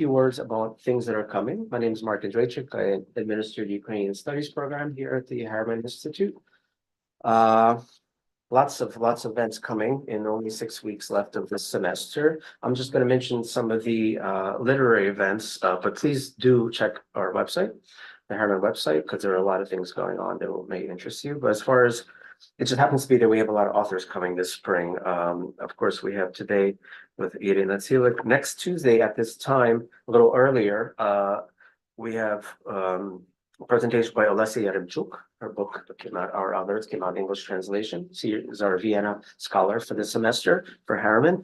few words about things that are coming. My name is Mark Andryczyk. I administer the Ukrainian Studies Program here at the Harriman Institute. Lots of events coming in only 6 weeks left of this semester. I'm just going to mention some of the literary events, but please do check our website, the Harriman website, because there are a lot of things going on that may interest you. But as far as it just happens to be that we have a lot of authors coming this spring. Of course, we have today with Iryna Tsilyk. Next Tuesday at this time, a little earlier, we have a presentation by Olesya Yaremchuk. Her book came out, our others came out in English translation. She is our Vienna scholar for the semester for Harriman.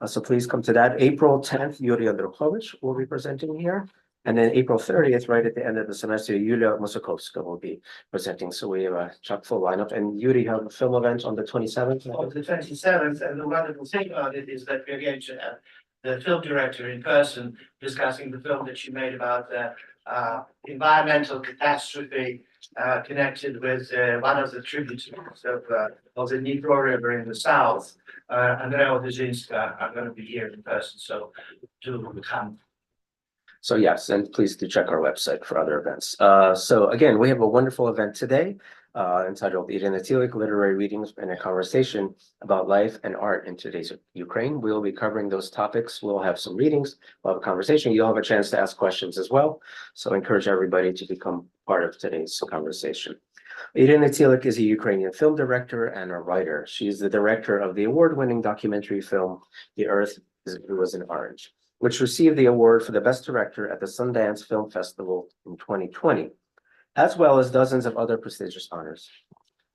So please come to that. April 10th, Yuri Andrukhovich will be presenting here. And then April 30th, right at the end of the semester, Yulia Musakovska will be presenting. So we have a chock-full lineup. And Yuri, you have a film event on the 27th? On the 27th, and the wonderful thing about it is that we're going to have the film director in person discussing the film that she made about environmental catastrophe connected with one of the tributaries of the Dnipro River in the south. Andrea Odzyńska are going to be here in person, so do come. So yes, and please do check our website for other events. So again, we have a wonderful event today entitled Iryna Tsilyk, Literary Readings and a Conversation about Life and Art in Today's Ukraine. We'll be covering those topics. We'll have some readings, we'll have a conversation. You'll have a chance to ask questions as well. So I encourage everybody to become part of today's conversation. Iryna Tsilyk is a Ukrainian film director and a writer. She's the director of the award-winning documentary film, The Earth Was an Orange, which received the award for the Best Director at the Sundance Film Festival in 2020, as well as dozens of other prestigious honors.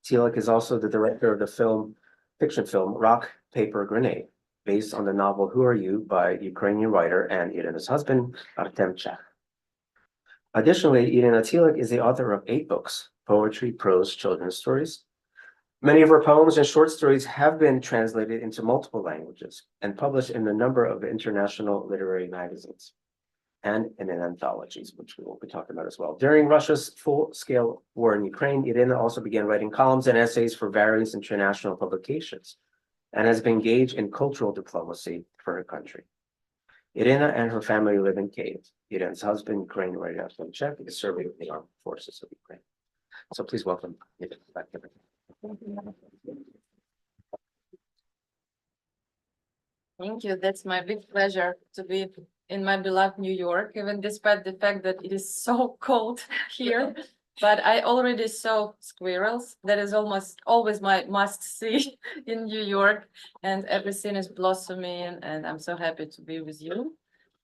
Tsilyk is also the director of the fiction film Rock, Paper, Grenade, based on the novel Who Are You by Ukrainian writer and Iryna's husband, Artem Chakh. Additionally, Iryna Tsilyk is the author of 8 books, poetry, prose, children's stories. Many of her poems and short stories have been translated into multiple languages and published in a number of international literary magazines and in anthologies, which we will be talking about as well. During Russia's full-scale war in Ukraine, Iryna also began writing columns and essays for various international publications and has been engaged in cultural diplomacy for her country. Iryna and her family live in Kyiv. Iryna's husband, Ukrainian writer Artem Chakh, is serving with the armed forces of Ukraine. So please welcome Iryna back to Thank you. That's my big pleasure to be in my beloved New York, even despite the fact that it is so cold here. But I already saw squirrels. That is almost always my must-see in New York. And everything is blossoming. And I'm so happy to be with you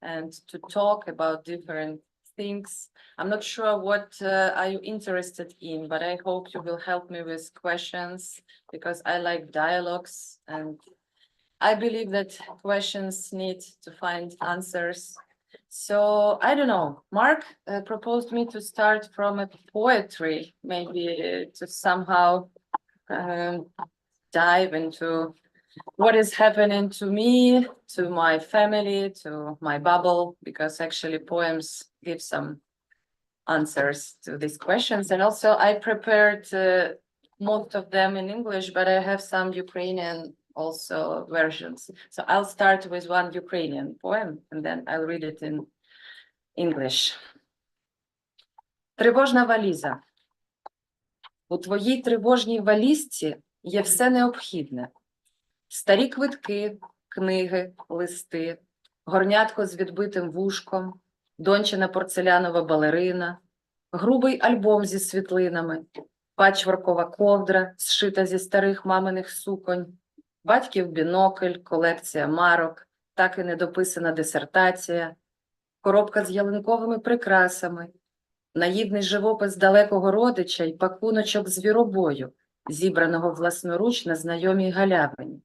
and to talk about different things. I'm not sure what are you interested in, but I hope you will help me with questions because I like dialogues and I believe that questions need to find answers. So I don't know, Mark proposed me to start from a poetry, maybe to somehow dive into what is happening to me, to my family, to my bubble, because actually poems give some answers to these questions. And also I prepared most of them in English, but I have some Ukrainian also versions. So I'll start with one Ukrainian poem and then I'll read it in English. Тривожна валіза. У твоїй тривожній валізці є все необхідне. Старі квитки, книги, листи, горнятко з відбитим вушком, дончина порцелянова балерина, грубий альбом зі світлинами, патчворкова ковдра, зшита зі старих маминих суконь, батьків бінокль, колекція марок, так і недописана дисертація, коробка з ялинковими прикрасами, наївний живопис далекого родича й пакуночок звіробою, зібраного власноруч на знайомій галявині.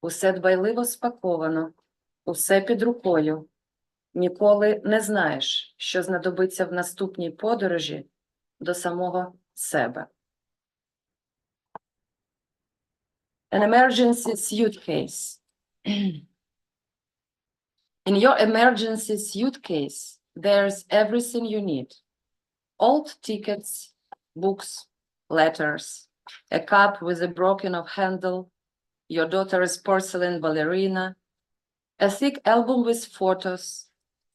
Усе дбайливо спаковано, усе під рукою. Ніколи не знаєш, що знадобиться в наступній подорожі до самого себе. An emergency suitcase. In your emergency suitcase, there's everything you need. Old tickets, books, letters, a cup with a broken off handle, your daughter's porcelain ballerina, a thick album with photos,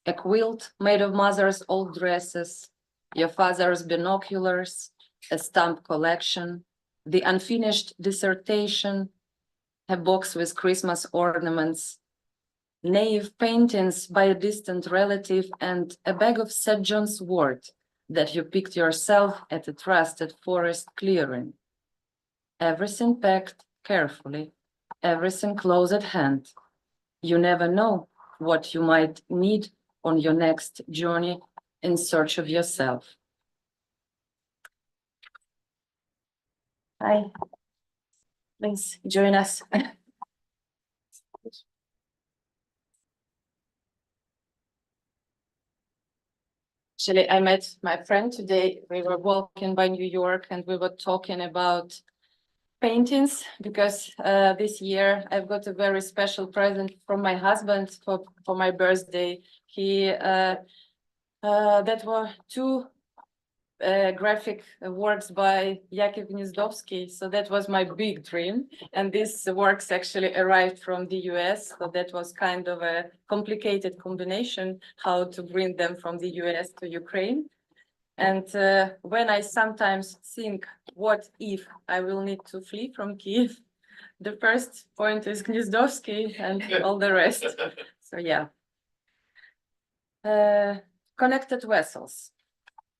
a quilt made of mother's old dresses, your father's binoculars, a stamp collection, the unfinished dissertation, a box with Christmas ornaments, naive paintings by a distant relative, and a bag of St. John's wort that you picked yourself at a trusted forest clearing. Everything packed carefully, everything close at hand. You never know what you might need on your next journey in search of yourself. Hi, please join us. Actually, I met my friend today. We were walking by New York and we were talking about paintings because this year I've got a very special present from my husband for my birthday. That were two graphic works by Yakov Gnizdovsky. So that was my big dream. And these works actually arrived from the US. So that was kind of a complicated combination, how to bring them from the US to Ukraine. And when I sometimes think, what if I will need to flee from Kiev? The first point is Gnizdovsky and all the rest. So yeah. Connected vessels.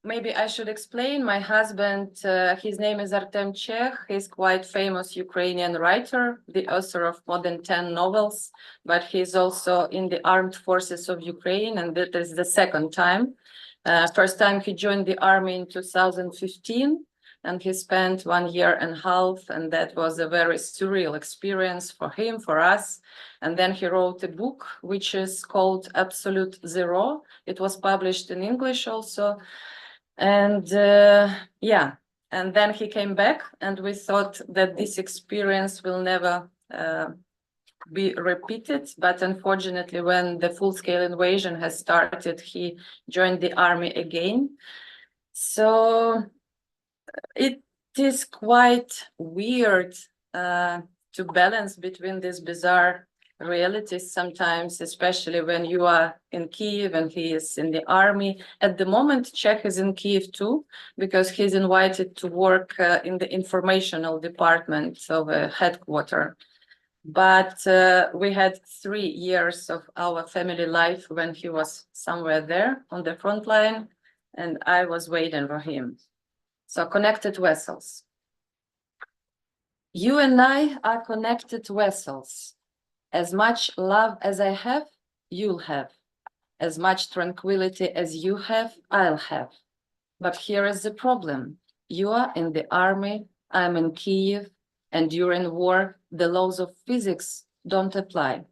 Maybe I should explain. My husband, his name is Artem Chekh. He's quite famous Ukrainian writer, the author of more than 10 novels, but he's also in the armed forces of Ukraine, and that is the second time. First time he joined the army in 2015, and he spent 1.5 years, and that was a very surreal experience for him, for us. And then he wrote a book, which is called Absolute Zero. It was published in English also. And yeah, and then he came back, and we thought that this experience will never be repeated. But unfortunately, when the full-scale invasion has started, he joined the army again. So it is quite weird to balance between these bizarre realities sometimes, especially when you are in Kiev and he is in the army. At the moment, Czech is in Kiev too, because he's invited to work in the informational department of a headquarters. But we had 3 years of our family life when he was somewhere there on the front line, and I was waiting for him. So connected vessels. You and I are connected vessels. As much love as I have, you'll have. As much tranquility as you have, I'll have. But here is the problem. You are in the army, I'm in Kiev, and during war, the laws of physics don't apply.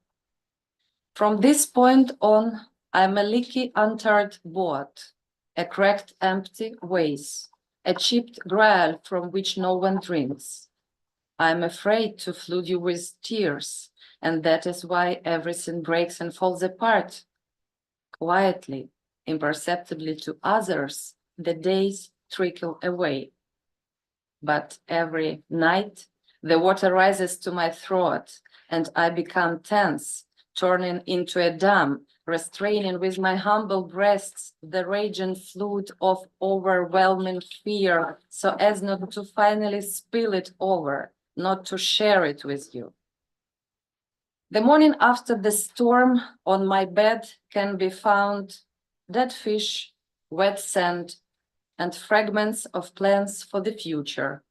From this point on, I'm a leaky, untarred boat, a cracked, empty vase, a chipped grail from which no one drinks. I'm afraid to flood you with tears, and that is why everything breaks and falls apart. Quietly, imperceptibly to others, the days trickle away. But every night, the water rises to my throat, and I become tense, turning into a dam, restraining with my humble breasts the raging flood of overwhelming fear, so as not to finally spill it over, not to share it with you. The morning after the storm, on my bed can be found dead fish, wet sand, and fragments of plans for the future.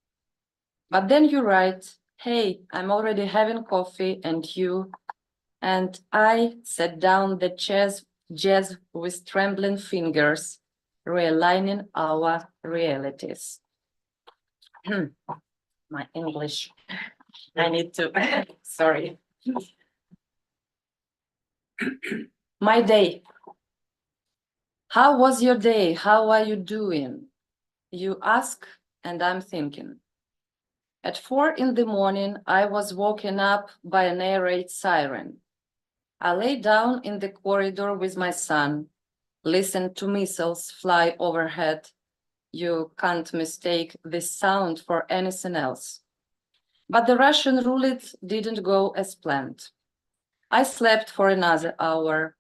But then you write, hey, I'm already having coffee, and I set down the jazz with trembling fingers, realigning our realities. My English, I need to, sorry. My day. How was your day? How are you doing? You ask, and I'm thinking. At 4 a.m, I was woken up by an air raid siren. I lay down in the corridor with my son, listened to missiles fly overhead. You can't mistake this sound for anything else. But the Russian roulette didn't go as planned. I slept for another hour.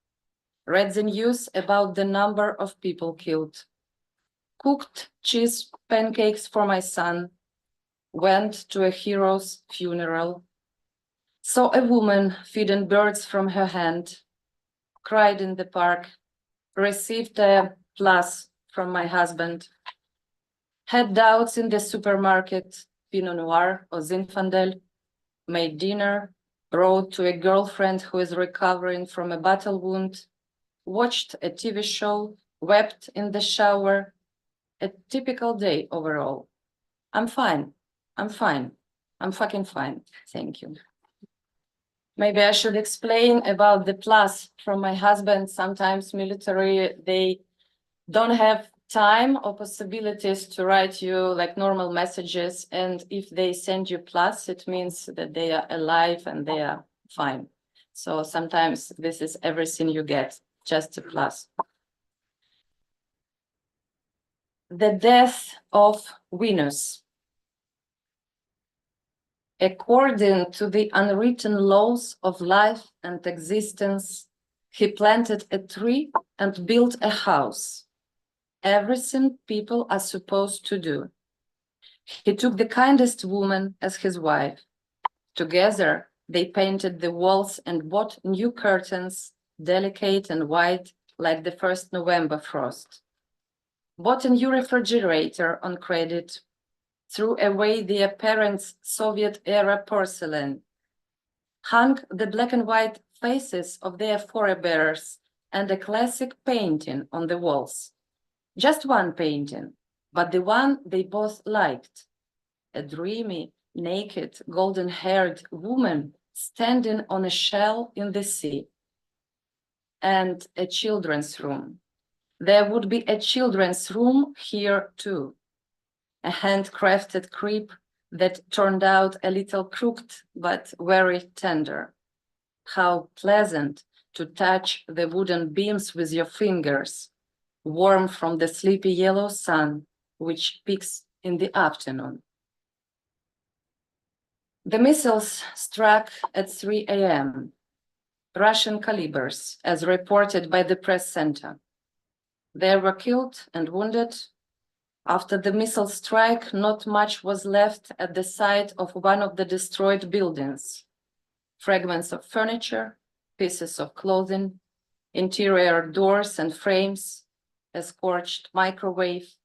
Read the news about the number of people killed. Cooked cheese pancakes for my son. Went to a hero's funeral. Saw a woman feeding birds from her hand. Cried in the park. Received a plus from my husband. Had doubts in the supermarket, Pinot Noir or Zinfandel. Made dinner. Wrote to a girlfriend who is recovering from a battle wound. Watched a TV show. Wept in the shower. A typical day overall. I'm fine. I'm fine. I'm fucking fine. Thank you. Maybe I should explain about the plus from my husband. Sometimes military, they don't have time or possibilities to write you like normal messages. And if they send you plus, it means that they are alive and they are fine. So sometimes this is everything you get, just a plus. The death of Venus. According to the unwritten laws of life and existence, he planted a tree and built a house. Everything people are supposed to do. He took the kindest woman as his wife. Together, they painted the walls and bought new curtains, delicate and white, like the first November frost. Bought a new refrigerator on credit. Threw away their parents' Soviet-era porcelain. Hung the black and white faces of their forebears and a classic painting on the walls. Just one painting, but the one they both liked. A dreamy, naked, golden-haired woman standing on a shell in the sea. And a children's room. There would be a children's room here too. A handcrafted crib that turned out a little crooked but very tender. How pleasant to touch the wooden beams with your fingers, warm from the sleepy yellow sun, which peaks in the afternoon. The missiles struck at 3 a.m. Russian calibers, as reported by the press center. There were killed and wounded. After the missile strike, not much was left at the site of one of the destroyed buildings. Fragments of furniture, pieces of clothing, interior doors and frames, a scorched microwave,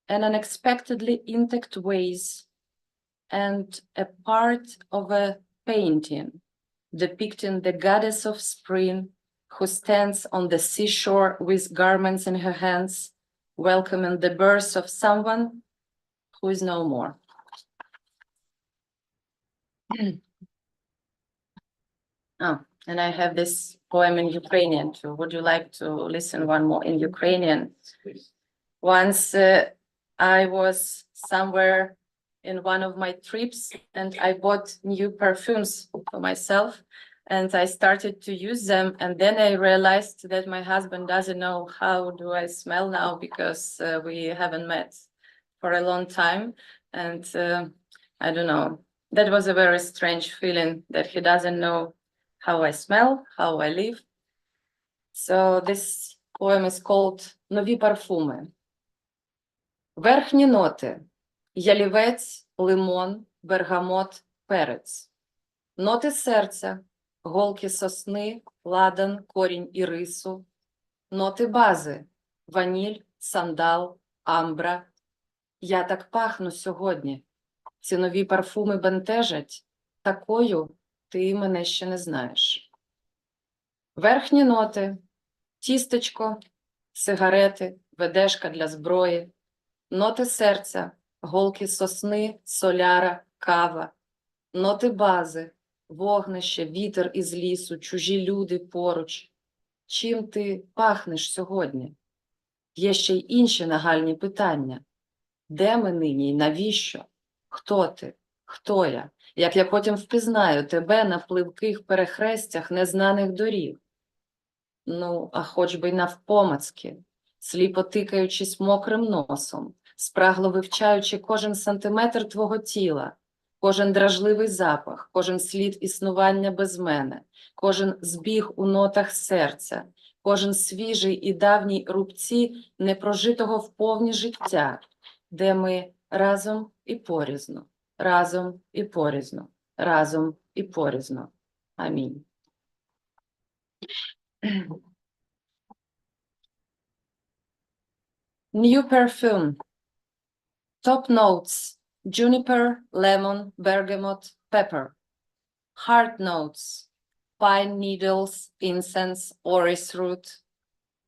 an unexpectedly intact vase, and a part of a painting depicting the goddess of spring who stands on the seashore with garments in her hands, welcoming the birth of someone who is no more. Oh, and I have this poem in Ukrainian too. Would you like to listen one more in Ukrainian? Please. Once I was somewhere in one of my trips and I bought new perfumes for myself and I started to use them, and then I realized that my husband doesn't know how do I smell now because we haven't met for a long time, and I don't know, that was a very strange feeling that he doesn't know how I smell, how I live. So this poem is called Нові парфуми. Верхні ноти: ялівець, лимон, бергамот, перець. Ноти серця: голки сосни, ладан, корінь ірису. Ноти бази: ваніль, сандал, амбра. Я так пахну сьогодні. Ці нові парфуми бентежать. Такою ти мене ще не знаєш. Верхні ноти: тістечко, сигарети, ведешка для зброї. Ноти серця: голки сосни, соляра, кава. Ноти бази: вогнище, вітер із лісу, чужі люди поруч. Чим ти пахнеш сьогодні? Є ще й інші нагальні питання. Де ми нині і навіщо? Хто ти? Хто я? Як я потім впізнаю тебе на пливких перехрестях незнаних доріг? Ну, а хоч би й навпомацьки, сліпо тикаючись мокрим носом, спрагло вивчаючи кожен сантиметр твого тіла, кожен дражливий запах, кожен слід існування без мене, кожен збіг у нотах серця, кожен свіжий і давній рубці непрожитого вповні життя, де ми разом і порізно, разом і порізно, разом і порізно. Амінь. New perfume. Top notes: juniper, lemon, bergamot, pepper. Heart notes: pine needles, incense, orris root.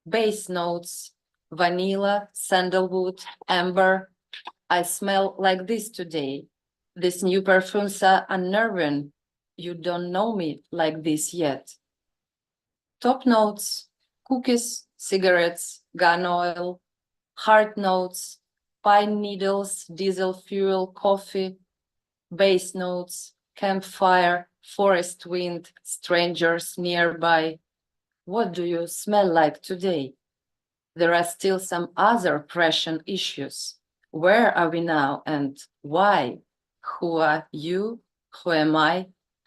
Base notes: vanilla, sandalwood, amber. I smell like this today. These new perfumes are unnerving. You don't know me like this yet. Top notes: cookies, cigarettes, gun oil. Heart notes: pine needles, diesel fuel, coffee. Base notes: campfire, forest wind, strangers nearby. What do you smell like today? There are still some other pressing issues. Where are we now and why? Who are you? Who am I?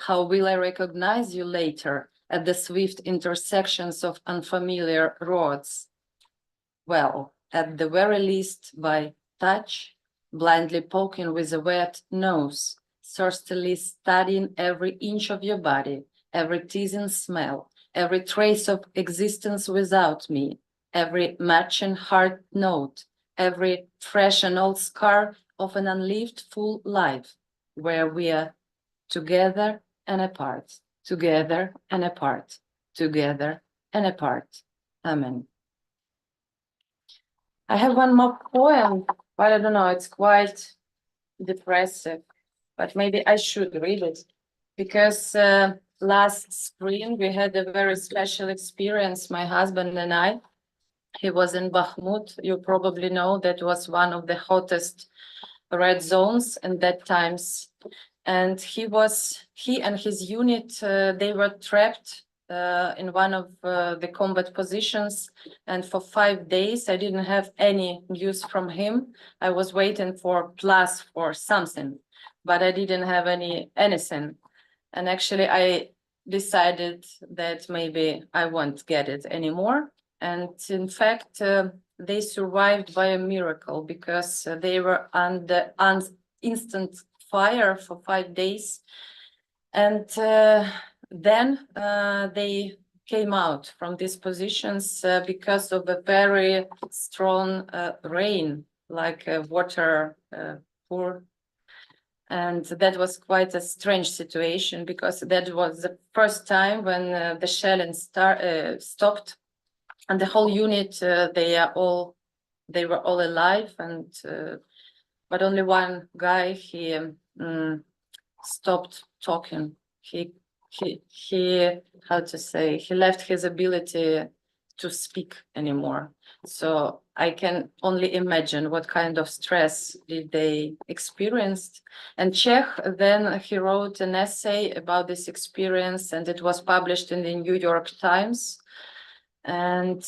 How will I recognize you later at the swift intersections of unfamiliar roads? Well, at the very least by touch, blindly poking with a wet nose, thirstily studying every inch of your body, every teasing smell, every trace of existence without me, every matching heart note, every fresh and old scar of an unlived full life, where we are together and apart, together and apart, together and apart. Amen. I have one more poem, but I don't know, it's quite depressive, but maybe I should read it, because last spring we had a very special experience, my husband and I. He was in Bakhmut. You probably know that was one of the hottest red zones in that times. And he and his unit, they were trapped in one of the combat positions. And for 5 days, I didn't have any news from him. I was waiting for plus or something, but I didn't have anything. And actually, I decided that maybe I won't get it anymore. And in fact, they survived by a miracle, because they were under instant fire for 5 days. And then they came out from these positions because of a very strong rain, like water pour. And that was quite a strange situation, because that was the first time when the shelling stopped. And the whole unit, they were all alive, and but only one guy, he stopped talking. He how to say, he left his ability to speak anymore. So I can only imagine what kind of stress did they experience. And Czech, then he wrote an essay about this experience, and it was published in the New York Times. And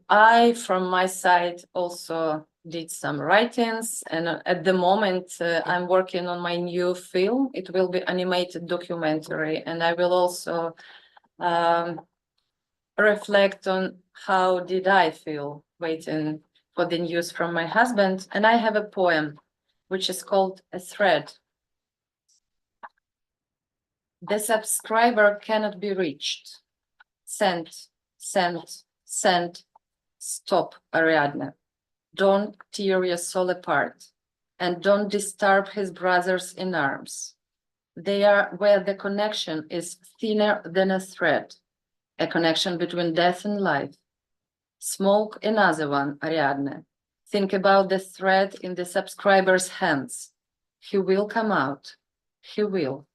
I, from my side, also did some writings. And at the moment, I'm working on my new film. It will be animated documentary. And I will also reflect on how did I feel waiting for the news from my husband. And I have a poem, which is called A Thread. The subscriber cannot be reached. Send. Stop, Ariadne. Don't tear your soul apart, and don't disturb his brothers in arms. They are where the connection is thinner than a thread, a connection between death and life. Smoke another one, Ariadne. Think about the thread in the subscriber's hands. He will come out. He will.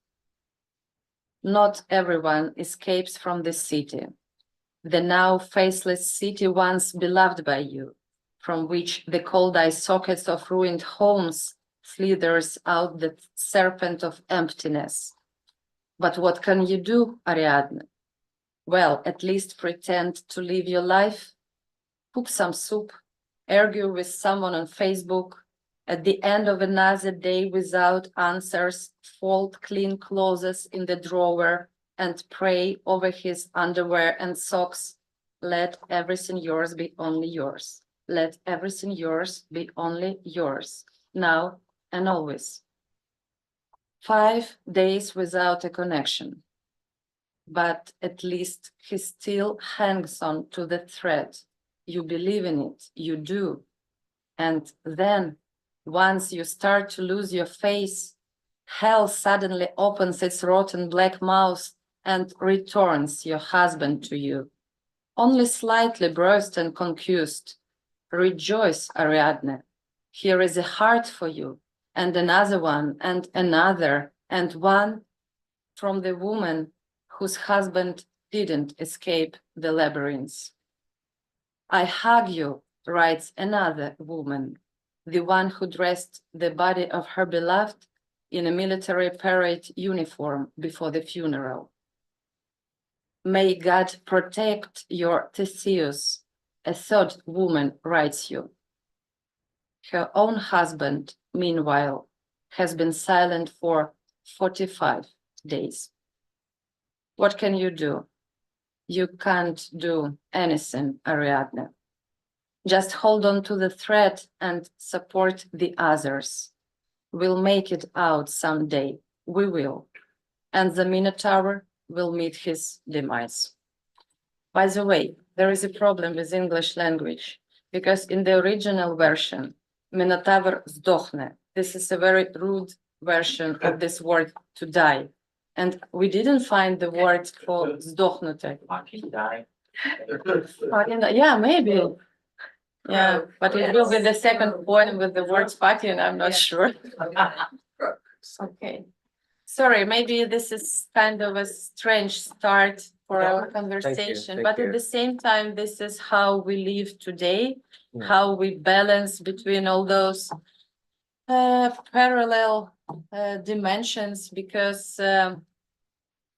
Not everyone escapes from the city. The now faceless city once beloved by you, from which the cold eye sockets of ruined homes slithers out the serpent of emptiness. But what can you do, Ariadne? Well, at least pretend to live your life, cook some soup, argue with someone on Facebook, at the end of another day without answers, fold clean clothes in the drawer, and pray over his underwear and socks, let everything yours be only yours. Let everything yours be only yours, now and always. 5 days without a connection, but at least he still hangs on to the thread. You believe in it, you do. And then, once you start to lose your face, hell suddenly opens its rotten black mouth and returns your husband to you. Only slightly bruised and concussed. Rejoice, Ariadne. Here is a heart for you, and another one, and another, and one from the woman whose husband didn't escape the labyrinths. I hug you, writes another woman, the one who dressed the body of her beloved in a military parade uniform before the funeral. May God protect your Theseus, a third woman writes you. Her own husband, meanwhile, has been silent for 45 days. What can you do? You can't do anything, Ariadne. Just hold on to the thread and support the others. We'll make it out someday. We will. And the Minotaur will meet his demise. By the way, there is a problem with English language because in the original version, Minotaur zdохне. This is a very rude version of this word to die. And we didn't find the word for zdохнути. Yeah, maybe. Yeah, but it will be the second point with the word fucking, I'm not sure. Okay. Sorry, maybe this is kind of a strange start for our conversation, but at the same time, this is how we live today, how we balance between all those parallel dimensions, because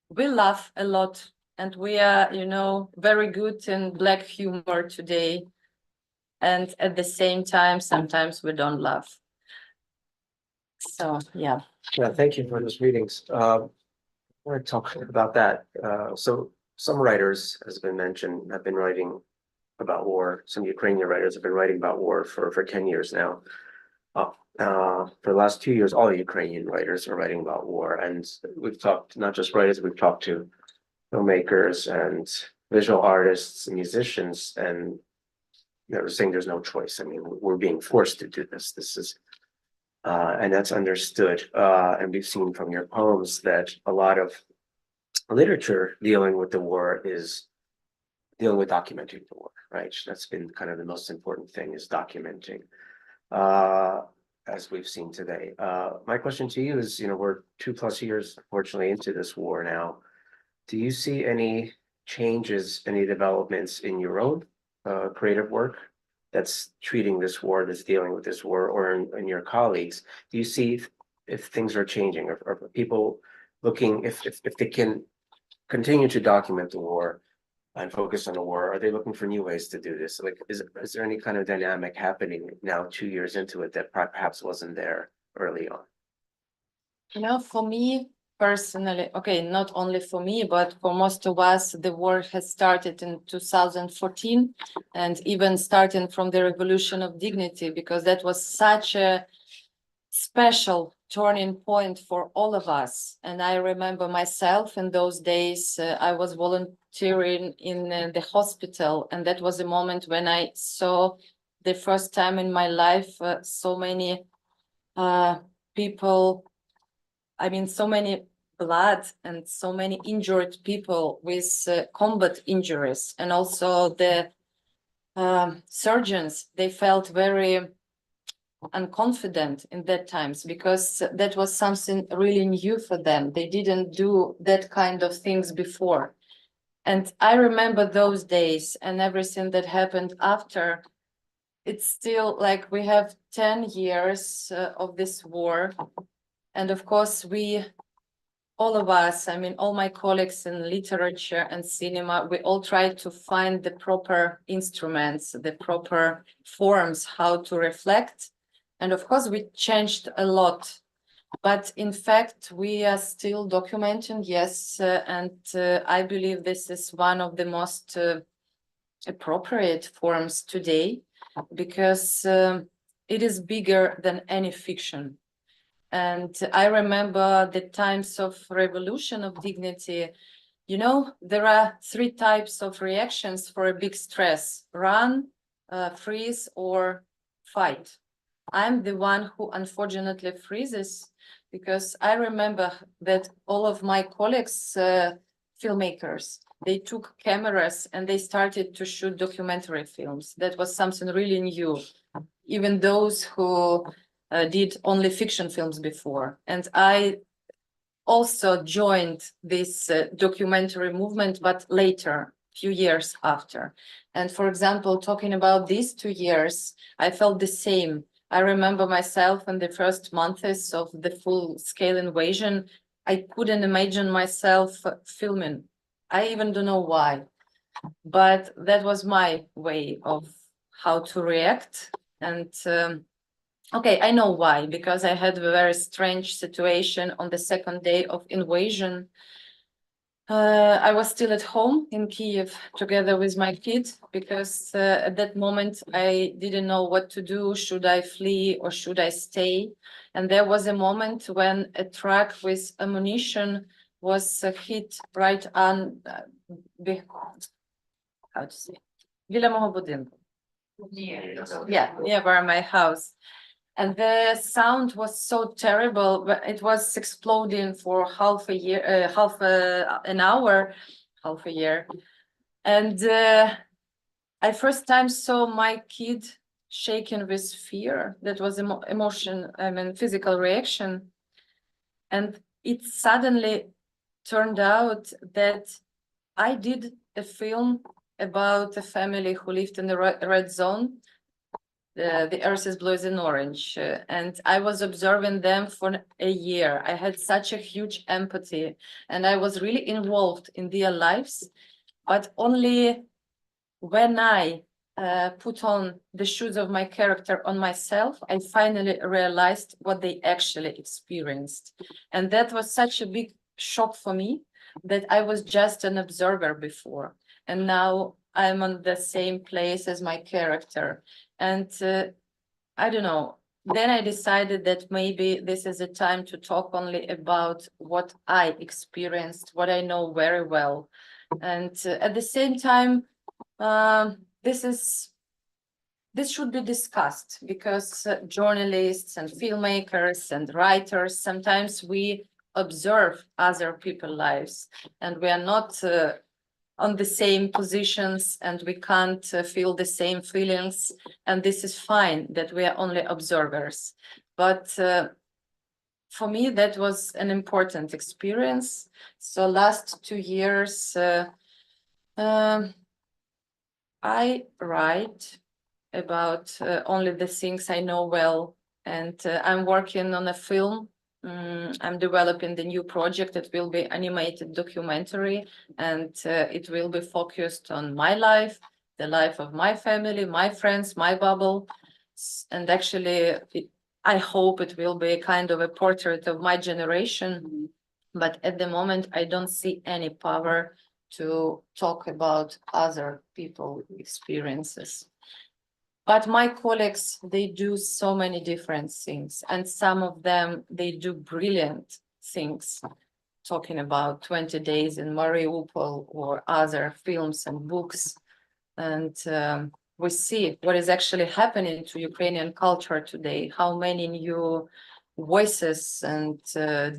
we laugh a lot and we are, very good in black humor today. And at the same time, sometimes we don't laugh. So, yeah. Yeah, thank you for those readings. We're talking about that. So some writers, as has been mentioned, have been writing about war. Some Ukrainian writers have been writing about war for 10 years now. For the last 2 years, all Ukrainian writers are writing about war. And we've talked, not just writers, we've talked to filmmakers and visual artists and musicians, and they're saying there's no choice. I mean, we're being forced to do this. This is and that's understood. And we've seen from your poems that a lot of literature dealing with the war is dealing with documenting the war, right? That's been kind of the most important thing, is documenting, as we've seen today. My question to you is, we're 2+ years, unfortunately, into this war now. Do you see any changes, any developments in your own creative work that's treating this war, that's dealing with this war, or in your colleagues? Do you see if things are changing, or people looking, if they can continue to document the war and focus on the war, are they looking for new ways to do this? Like, is there any kind of dynamic happening now 2 years into it that perhaps wasn't there early on? For me personally, okay, not only for me, but for most of us, the war has started in 2014, and even starting from the Revolution of Dignity, because that was such a special turning point for all of us. And I remember myself in those days, I was volunteering in the hospital, and that was a moment when I saw the first time in my life so many people, so many blood and so many injured people with combat injuries. And also the surgeons, they felt very unconfident in that times, because that was something really new for them. They didn't do that kind of things before. And I remember those days, and everything that happened after. It's still like we have 10 years of this war. And of course, all of us, all my colleagues in literature and cinema, we all try to find the proper instruments, the proper forms, how to reflect. And of course, we changed a lot. But in fact, we are still documenting, yes. And I believe this is one of the most appropriate forms today because it is bigger than any fiction. And I remember the times of revolution of dignity. You know, there are 3 types of reactions for a big stress: run, freeze, or fight. I'm the one who unfortunately freezes, because I remember that all of my colleagues, filmmakers, they took cameras and they started to shoot documentary films. That was something really new, even those who did only fiction films before. And I also joined this documentary movement, but later, few years after. And for example, talking about these 2 years, I felt the same. I remember myself in the first months of the full-scale invasion. I couldn't imagine myself filming. I even don't know why, but that was my way of how to react. And okay, I know why, because I had a very strange situation on the second day of invasion. I was still at home in Kyiv together with my kid, because at that moment I didn't know what to do. Should I flee or should I stay? And there was a moment when a truck with ammunition was hit right on, how to say, біля мого будинку. Yeah, near my house. And the sound was so terrible, but it was exploding for half a year, an hour, half a year. And I first time saw my kid shaken with fear. That was emotion, I mean, physical reaction. And it suddenly turned out that I did a film about a family who lived in the red zone. The earth is blue as an orange, and I was observing them for a year. I had such a huge empathy, and I was really involved in their lives. But only when I put on the shoes of my character on myself, I finally realized what they actually experienced. And that was such a big shock for me, that I was just an observer before, and now I'm on the same place as my character. And I don't know, then I decided that maybe this is a time to talk only about what I experienced, what I know very well. And at the same time, this should be discussed, because journalists and filmmakers and writers, sometimes we observe other people's lives, and we are not on the same positions, and we can't feel the same feelings, and this is fine that we are only observers. But for me, that was an important experience. So last 2 years, I write about only the things I know well, and I'm working on a film. I'm developing the new project. It will be animated documentary, and it will be focused on my life, the life of my family, my friends, my bubble. And actually, I hope it will be kind of a portrait of my generation. But at the moment, I don't see any power to talk about other people's experiences. But my colleagues, they do so many different things, and some of them, they do brilliant things, talking about 20 days in Mariupol or other films and books. And we see what is actually happening to Ukrainian culture today, how many new voices and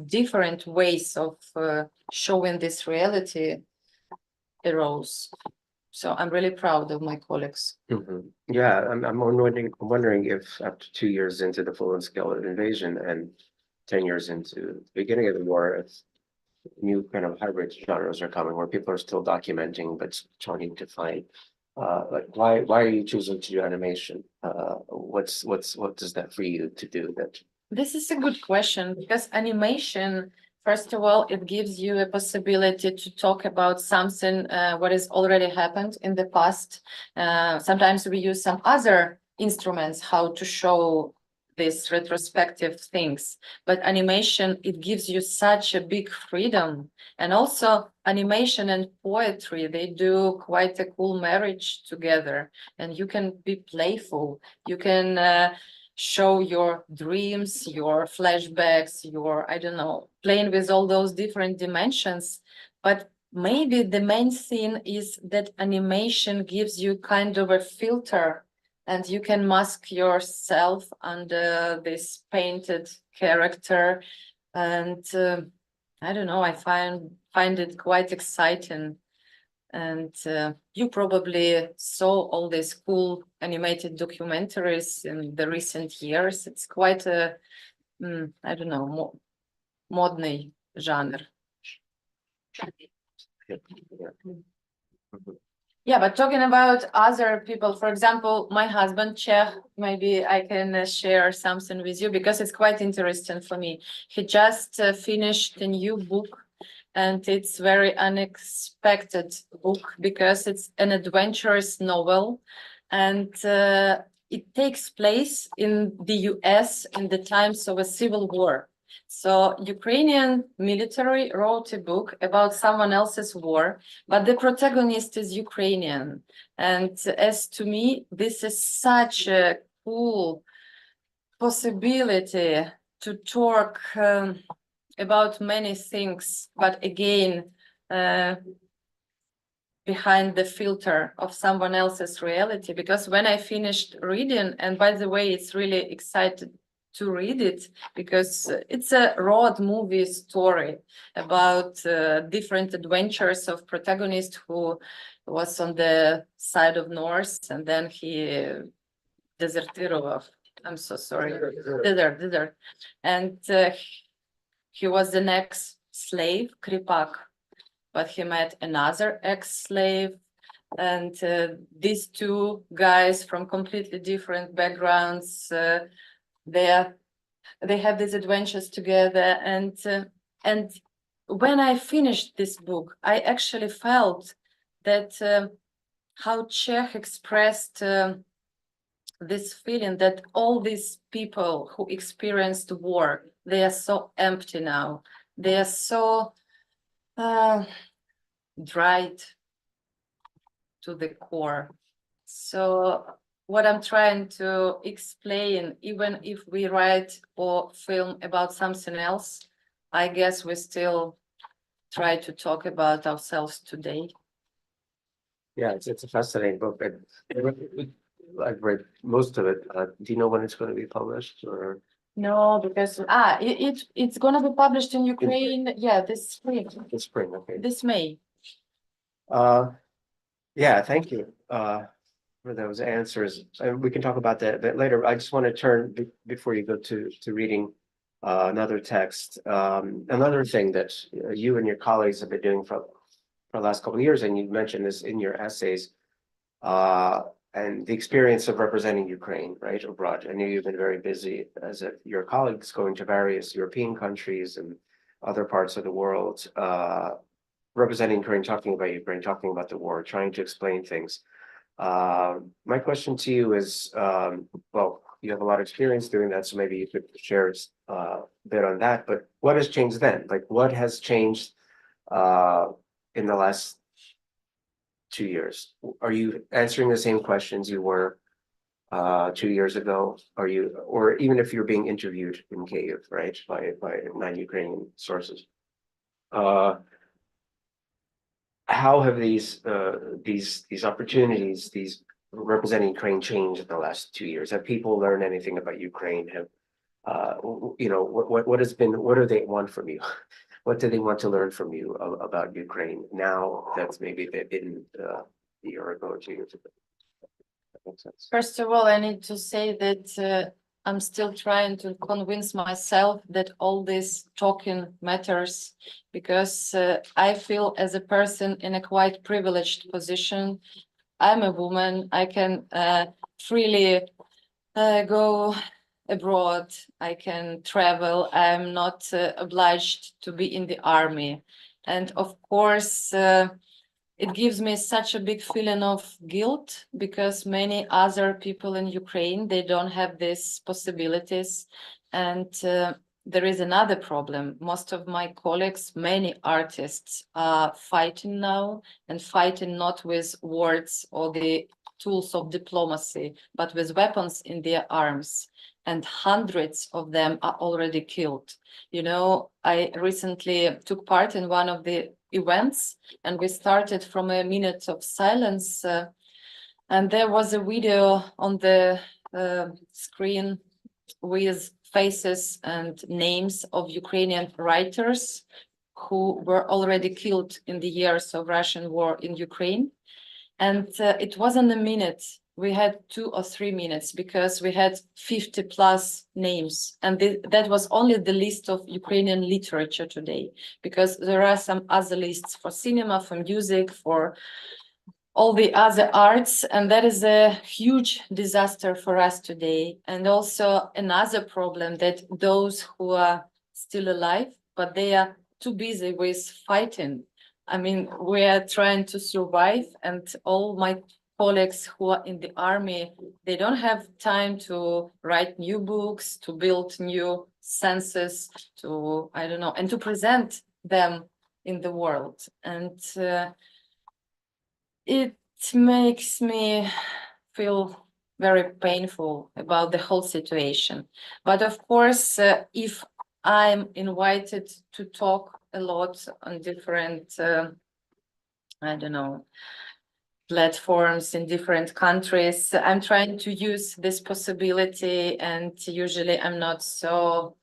different ways of showing this reality arose. So I'm really proud of my colleagues. Yeah, I'm wondering if after 2 years into the full-scale invasion and 10 years into the beginning of the war, if new kind of hybrid genres are coming where people are still documenting but trying to find like why are you choosing to do animation? What does that free you to do that? This is a good question, because animation, first of all, it gives you a possibility to talk about something what has already happened in the past. Sometimes we use some other instruments how to show these retrospective things. But animation, it gives you such a big freedom. And also animation and poetry, they do quite a cool marriage together. And you can be playful. You can show your dreams, your flashbacks, your, I don't know, playing with all those different dimensions. But maybe the main thing is that animation gives you kind of a filter, and you can mask yourself under this painted character. And I don't know, I find it quite exciting. And you probably saw all these cool animated documentaries in the recent years. It's quite a, I don't know, modern genre. Yeah, but talking about other people, for example, my husband, Czech, maybe I can share something with you because it's quite interesting for me. He just finished a new book, and it's very unexpected book because it's an adventurous novel, and it takes place in the US in the times of a civil war. So Ukrainian military wrote a book about someone else's war, but the protagonist is Ukrainian. And as to me, this is such a cool possibility to talk about many things, but again, behind the filter of someone else's reality. Because when I finished reading, and by the way, it's really exciting to read it because it's a road movie story about different adventures of protagonist who was on the side of North, and then he deserted. I'm so sorry, desert. And he was the next slave, Kripak, but he met another ex-slave, and these two guys from completely different backgrounds, they have these adventures together, and when I finished this book, I actually felt that how Czech expressed this feeling that all these people who experienced war, they are so empty now. They are so dried to the core. So what I'm trying to explain, even if we write or film about something else, I guess we still try to talk about ourselves today. Yeah, it's a fascinating book. I've read most of it. Do you know when it's going to be published, or? No, because it's going to be published in Ukraine. Yeah, this spring. This spring, okay. This May. Yeah, thank you for those answers. And we can talk about that a bit later. I just want to turn before you go to reading another text. Another thing that you and your colleagues have been doing for the last couple of years, and you mentioned this in your essays, and the experience of representing Ukraine, right, abroad. I know you've been very busy as your colleagues going to various European countries and other parts of the world, representing Ukraine, talking about the war, trying to explain things. My question to you is, well, you have a lot of experience doing that, so maybe you could share a bit on that, but what has changed then? Like, what has changed in the last 2 years? Are you answering the same questions you were 2 years ago? Are you, or even if you're being interviewed in Kyiv, right, by non-Ukrainian sources? How have these opportunities, these representing Ukraine, changed in the last 2 years? Have people learned anything about Ukraine? Have what has been? What do they want from you? What do they want to learn from you about Ukraine now that's maybe they didn't a year ago or 2 years ago? That makes sense. First of all, I need to say that I'm still trying to convince myself that all this talking matters, because I feel as a person in a quite privileged position. I'm a woman. I can freely go abroad. I can travel. I'm not obliged to be in the army. And of course, it gives me such a big feeling of guilt because many other people in Ukraine, they don't have these possibilities. And there is another problem. Most of my colleagues, many artists are fighting now, and fighting not with words or the tools of diplomacy, but with weapons in their arms. And hundreds of them are already killed. You know, I recently took part in one of the events, and we started from a minute of silence, and there was a video on the screen with faces and names of Ukrainian writers who were already killed in the years of Russian war in Ukraine. And it wasn't a minute. We had 2 or 3 minutes because we had 50 plus names. And that was only the list of Ukrainian literature today, because there are some other lists for cinema, for music, for all the other arts. And that is a huge disaster for us today. And also another problem that those who are still alive, but they are too busy with fighting. I mean, we are trying to survive, and all my colleagues who are in the army, they don't have time to write new books, to build new senses, to, I don't know, and to present them in the world. And it makes me feel very painful about the whole situation. But of course, if I'm invited to talk a lot on different, I don't know, platforms in different countries, I'm trying to use this possibility, and usually I'm not so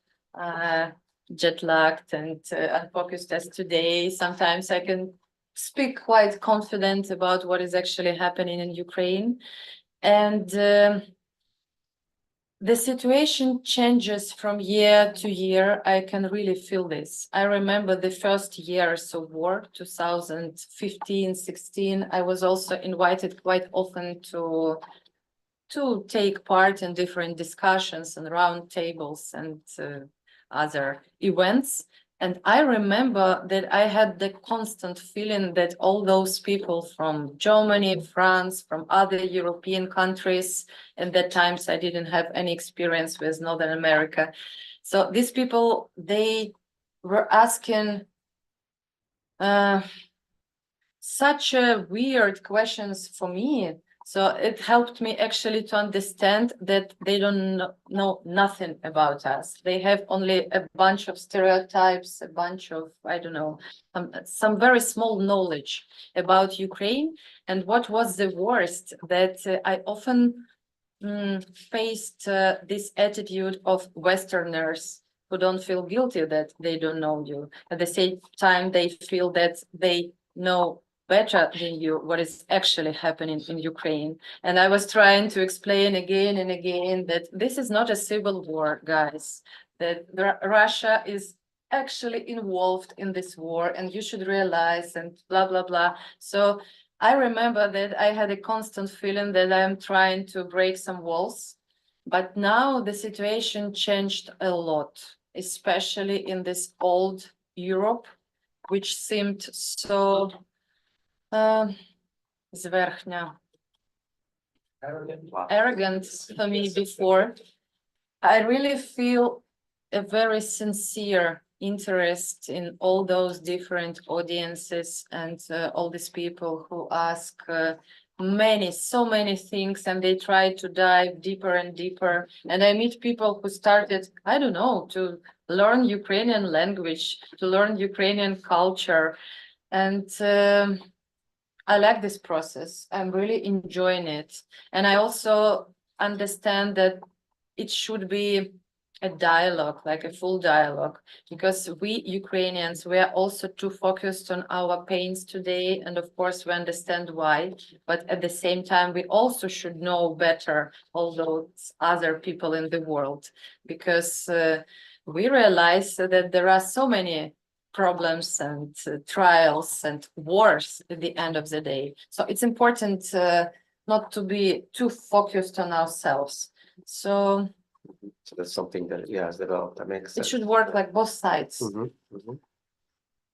jet-lagged and unfocused as today. Sometimes I can speak quite confident about what is actually happening in Ukraine. And the situation changes from year to year. I can really feel this. I remember the first years of war, 2015, 16. I was also invited quite often to take part in different discussions and round tables and other events. And I remember that I had the constant feeling that all those people from Germany, France, from other European countries, and that times I didn't have any experience with Northern America. So these people, they were asking such weird questions for me. So it helped me actually to understand that they don't know nothing about us. They have only a bunch of stereotypes, a bunch of, I don't know, some very small knowledge about Ukraine. And what was the worst, that I often faced this attitude of Westerners who don't feel guilty that they don't know you. At the same time, they feel that they know better than you what is actually happening in Ukraine. And I was trying to explain again and again that this is not a civil war, guys, that Russia is actually involved in this war, and you should realize, and blah, blah, blah. So I remember that I had a constant feeling that I'm trying to break some walls, but now the situation changed a lot, especially in this old Europe, which seemed so zverchnia, arrogant for me before. I really feel a very sincere interest in all those different audiences and all these people who ask so many things, and they try to dive deeper and deeper. And I meet people who started, I don't know, to learn Ukrainian language, to learn Ukrainian culture. And I like this process. I'm really enjoying it. And I also understand that it should be a dialogue, like a full dialogue, because we Ukrainians, we are also too focused on our pains today. And of course, we understand why. But at the same time, we also should know better all those other people in the world, because we realize that there are so many problems and trials and wars at the end of the day. So it's important not to be too focused on ourselves. So that's something that has developed. That makes sense. It should work like both sides. Mhm, mhm.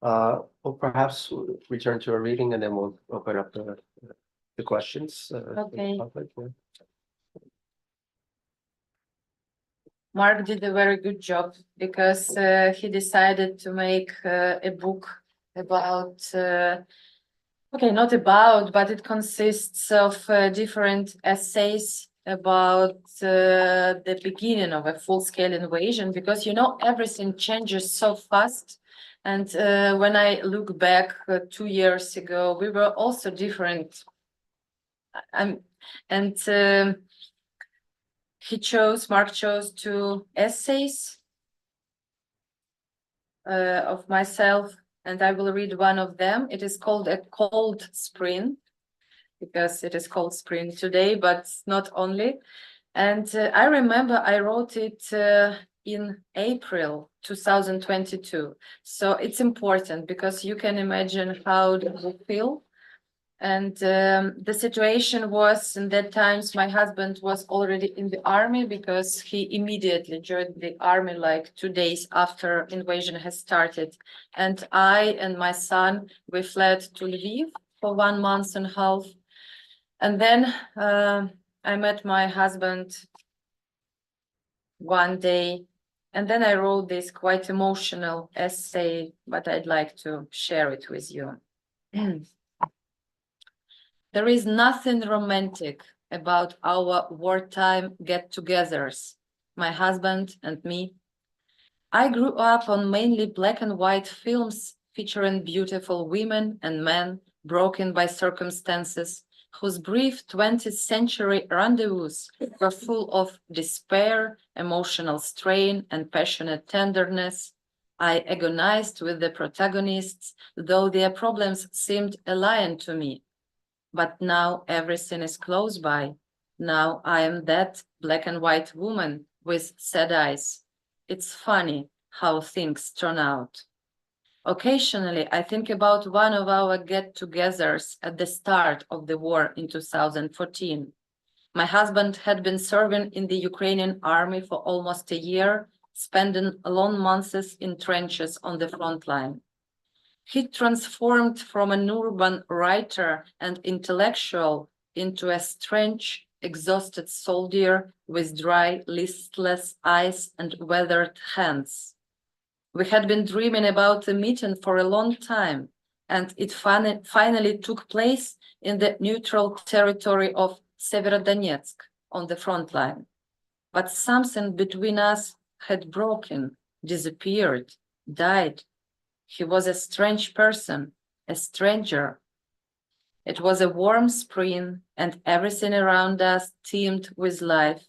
We'll perhaps return to a reading and then we'll open up the questions. To the Okay. public, yeah. Mark did a very good job because he decided to make a book about, okay, not about, but it consists of different essays about the beginning of a full-scale invasion, because you know everything changes so fast. And when I look back 2 years ago, we were also different. Mark chose 2 essays of myself, and I will read one of them. It is called A Cold Spring, because it is cold spring today, but not only. And I remember I wrote it in April 2022. So it's important because you can imagine how it will feel. And the situation was, in that times, my husband was already in the army because he immediately joined the army like 2 days after invasion has started. And I and my son, we fled to Lviv for 1.5 months. And then I met my husband one day, and then I wrote this quite emotional essay, but I'd like to share it with you. There is nothing romantic about our wartime get-togethers, my husband and me. I grew up on mainly black and white films featuring beautiful women and men broken by circumstances, whose brief 20th century rendezvous were full of despair, emotional strain, and passionate tenderness. I agonized with the protagonists, though their problems seemed alien to me. But now everything is close by. Now I am that black and white woman with sad eyes. It's funny how things turn out. Occasionally, I think about one of our get-togethers at the start of the war in 2014. My husband had been serving in the Ukrainian army for almost a year, spending long months in trenches on the front line. He transformed from an urban writer and intellectual into a strange, exhausted soldier with dry, listless eyes and withered hands. We had been dreaming about the meeting for a long time, and it finally took place in the neutral territory of Severodonetsk on the front line. But something between us had broken, disappeared, died. He was a strange person, a stranger. It was a warm spring, and everything around us teemed with life.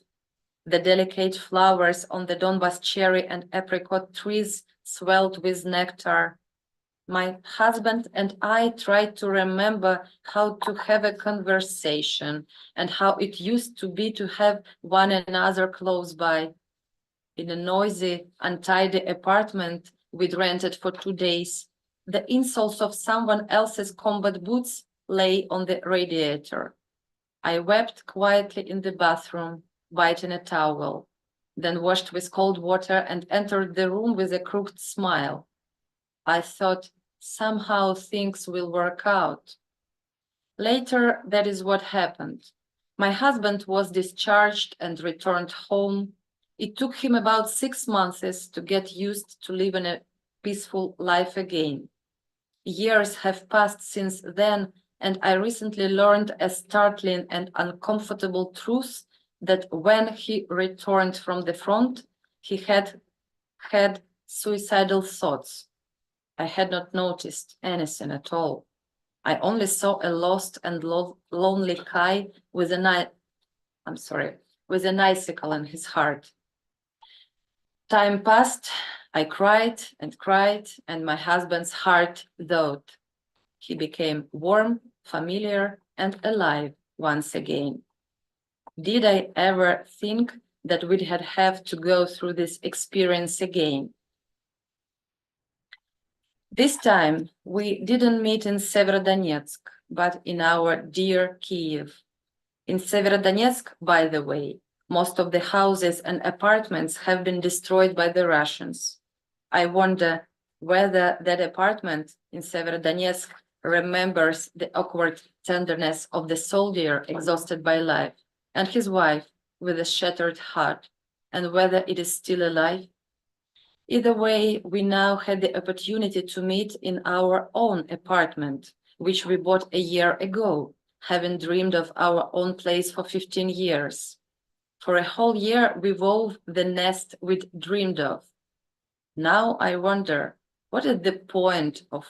The delicate flowers on the Donbas cherry and apricot trees swelled with nectar. My husband and I tried to remember how to have a conversation and how it used to be to have one another close by. In a noisy, untidy apartment we'd rented for 2 days, the insoles of someone else's combat boots lay on the radiator. I wept quietly in the bathroom, biting a towel, then washed with cold water and entered the room with a crooked smile. I thought somehow things will work out. Later, that is what happened. My husband was discharged and returned home. It took him about 6 months to get used to living a peaceful life again. Years have passed since then, and I recently learned a startling and uncomfortable truth that when he returned from the front, he had suicidal thoughts. I had not noticed anything at all. I only saw a lost and lonely Kai with with an icicle in his heart. Time passed, I cried, and my husband's heart thawed. He became warm, familiar, and alive once again. Did I ever think that we'd have to go through this experience again? This time, we didn't meet in Severodonetsk, but in our dear Kyiv. In Severodonetsk, by the way, most of the houses and apartments have been destroyed by the Russians. I wonder, whether that apartment in Severodonetsk remembers the awkward tenderness of the soldier exhausted by life and his wife with a shattered heart, and whether it is still alive. Either way, we now had the opportunity to meet in our own apartment, which we bought a year ago, having dreamed of our own place for 15 years. For a whole year, we wove the nest we'd dreamed of. Now I wonder, what is the point of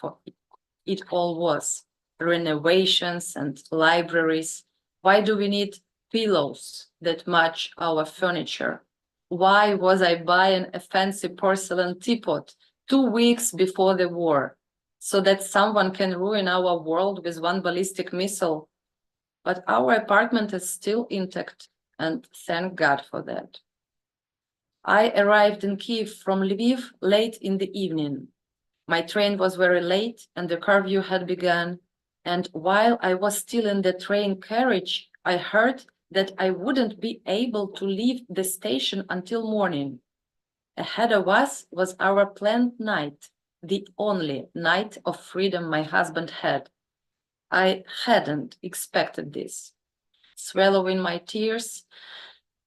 it all was? Renovations and libraries. Why do we need pillows that match our furniture? Why was I buying a fancy porcelain teapot 2 weeks before the war, so that someone can ruin our world with one ballistic missile? But our apartment is still intact, and thank God for that. I arrived in Kiev from Lviv late in the evening. My train was very late and the curfew had begun, and while I was still in the train carriage, I heard that I wouldn't be able to leave the station until morning. Ahead of us was our planned night, the only night of freedom my husband had. I hadn't expected this. Swallowing my tears,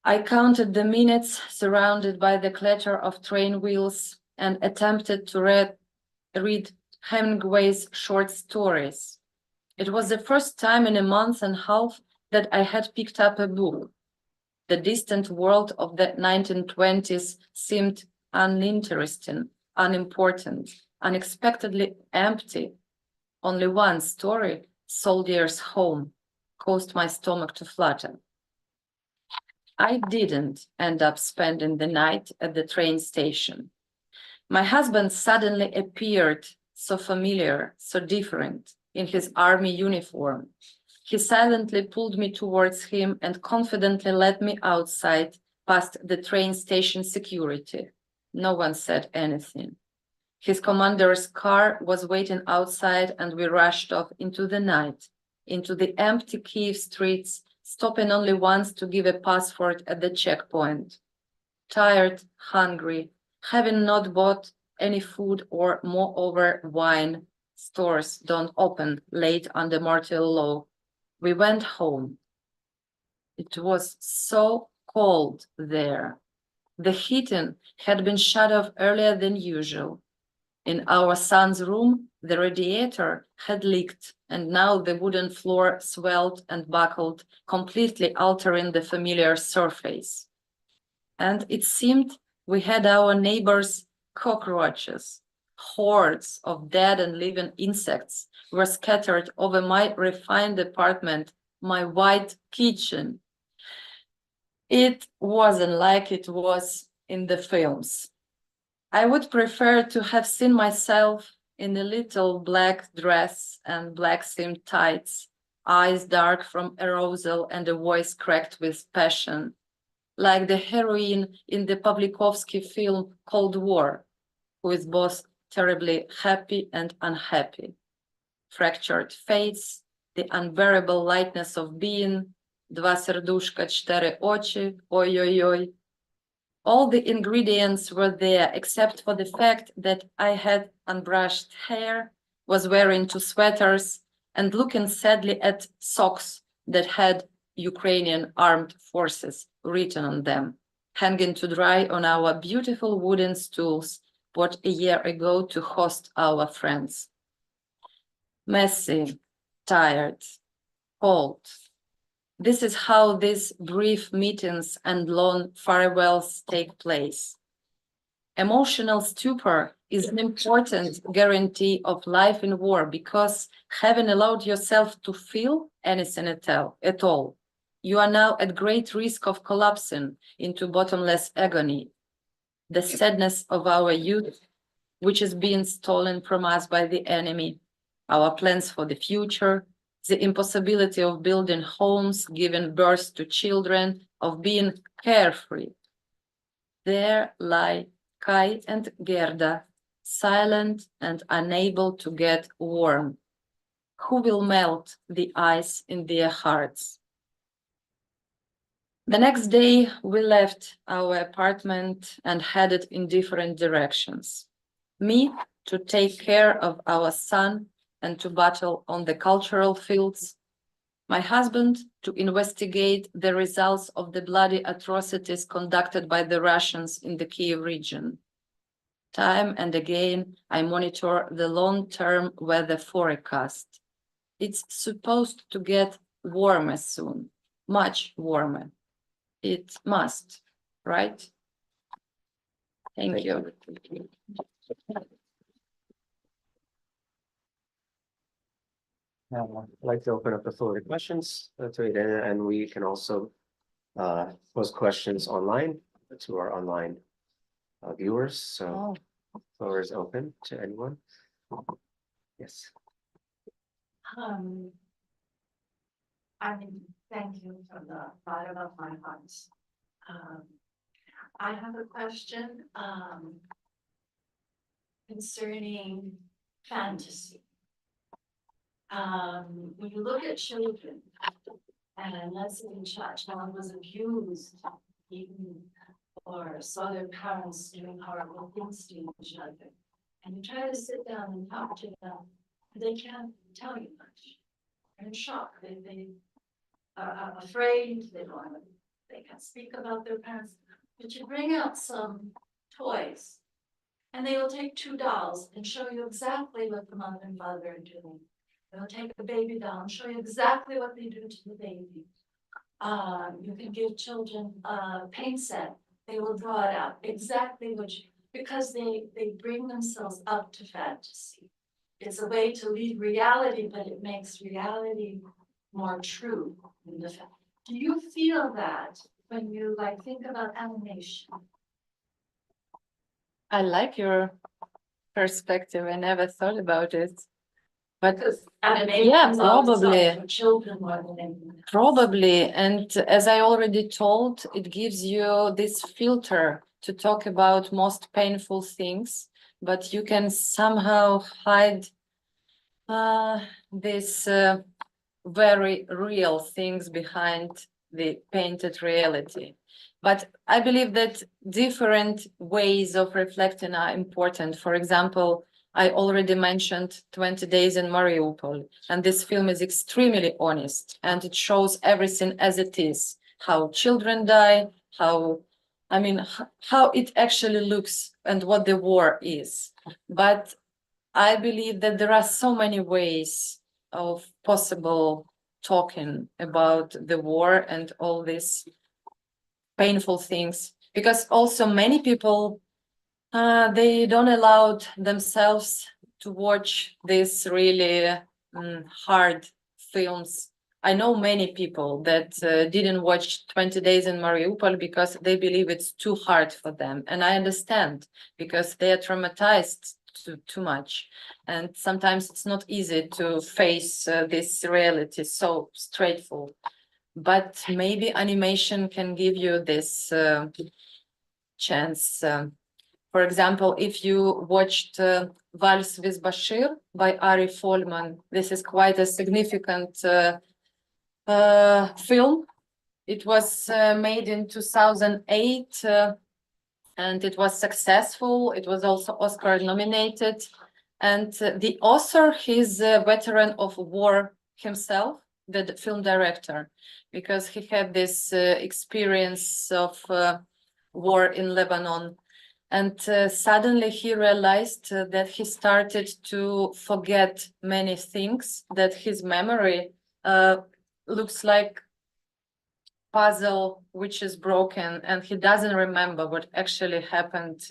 I counted the minutes surrounded by the clatter of train wheels and attempted to read Hemingway's short stories. It was the first time in a month and a half that I had picked up a book. The distant world of the 1920s seemed uninteresting, unimportant, unexpectedly empty. Only one story, Soldier's Home, caused my stomach to flutter. I didn't end up spending the night at the train station. My husband suddenly appeared, so familiar, so different, in his army uniform. He silently pulled me towards him and confidently led me outside past the train station security. No one said anything. His commander's car was waiting outside and we rushed off into the night, into the empty Kiev streets, stopping only once to give a passport at the checkpoint. Tired, hungry, having not bought any food or moreover wine, stores don't open late under martial law, we went home. It was so cold there. The heating had been shut off earlier than usual. In our son's room, the radiator had leaked, and now the wooden floor swelled and buckled, completely altering the familiar surface. And it seemed we had our neighbors' cockroaches. Hordes of dead and living insects were scattered over my refined apartment, my white kitchen. It wasn't like it was in the films. I would prefer to have seen myself in a little black dress and black seamed tights, eyes dark from arousal and a voice cracked with passion, like the heroine in the Pawlikowski film Cold War, who is both terribly happy and unhappy. Fractured face, the unbearable lightness of being, два сердушка, cztery очи, ой-ой-ой. All the ingredients were there, except for the fact that I had unbrushed hair, was wearing 2 sweaters, and looking sadly at socks that had Ukrainian Armed Forces written on them, hanging to dry on our beautiful wooden stools bought a year ago to host our friends. Messy, tired, cold. This is how these brief meetings and long farewells take place. Emotional stupor is an important guarantee of life in war because having allowed yourself to feel anything at all, you are now at great risk of collapsing into bottomless agony. The sadness of our youth, which is being stolen from us by the enemy, our plans for the future, the impossibility of building homes, giving birth to children, of being carefree. There lie Kai and Gerda, silent and unable to get warm. Who will melt the ice in their hearts? The next day, we left our apartment and headed in different directions. Me to take care of our son and to battle on the cultural fields. My husband to investigate the results of the bloody atrocities conducted by the Russians in the Kiev region. Time and again, I monitor the long-term weather forecast. It's supposed to get warmer soon, much warmer. It must, right? Thank you. I'd like to open up the floor to questions to Iryna, and we can also pose questions online to our online viewers. So floor is open to anyone. Yes. I mean, thank you from the bottom of my heart. I have a question concerning fantasy. When you look at children, and let's say a child was abused, even, or saw their parents doing horrible things to each other, and you try to sit down and talk to them, they can't tell you much. They're in shock. They are afraid. They can't speak about their parents. But you bring out some toys, and they will take 2 dolls and show you exactly what the mother and father are doing. They'll take a baby doll and show you exactly what they do to the baby. You can give children a paint set. They will draw it out exactly because they bring themselves up to fantasy. It's a way to leave reality, but it makes reality more true. Do you feel that when you think about animation? I like your perspective. I never thought about it. But Because animation yeah, is always probably. for children more than anything else. Probably, and as I already told, it gives you this filter to talk about most painful things, but you can somehow hide these very real things behind the painted reality. But I believe that different ways of reflecting are important. For example, I already mentioned 20 Days in Mariupol, and this film is extremely honest, and it shows everything as it is, how children die, how it actually looks and what the war is. But I believe that there are so many ways of possible talking about the war and all these painful things, because also many people they don't allow themselves to watch these really hard films. I know many people that didn't watch 20 Days in Mariupol because they believe it's too hard for them. And I understand, because they are traumatized too much. And sometimes it's not easy to face this reality so straightforward. But maybe animation can give you this chance. For example, if you watched Vals with Bashir by Ari Folman, this is quite a significant film. It was made in 2008 and it was successful. It was also Oscar nominated. And the author, he's a veteran of war himself, the film director, because he had this experience of war in Lebanon. And suddenly he realized that he started to forget many things, that his memory looks like puzzle which is broken, and he doesn't remember what actually happened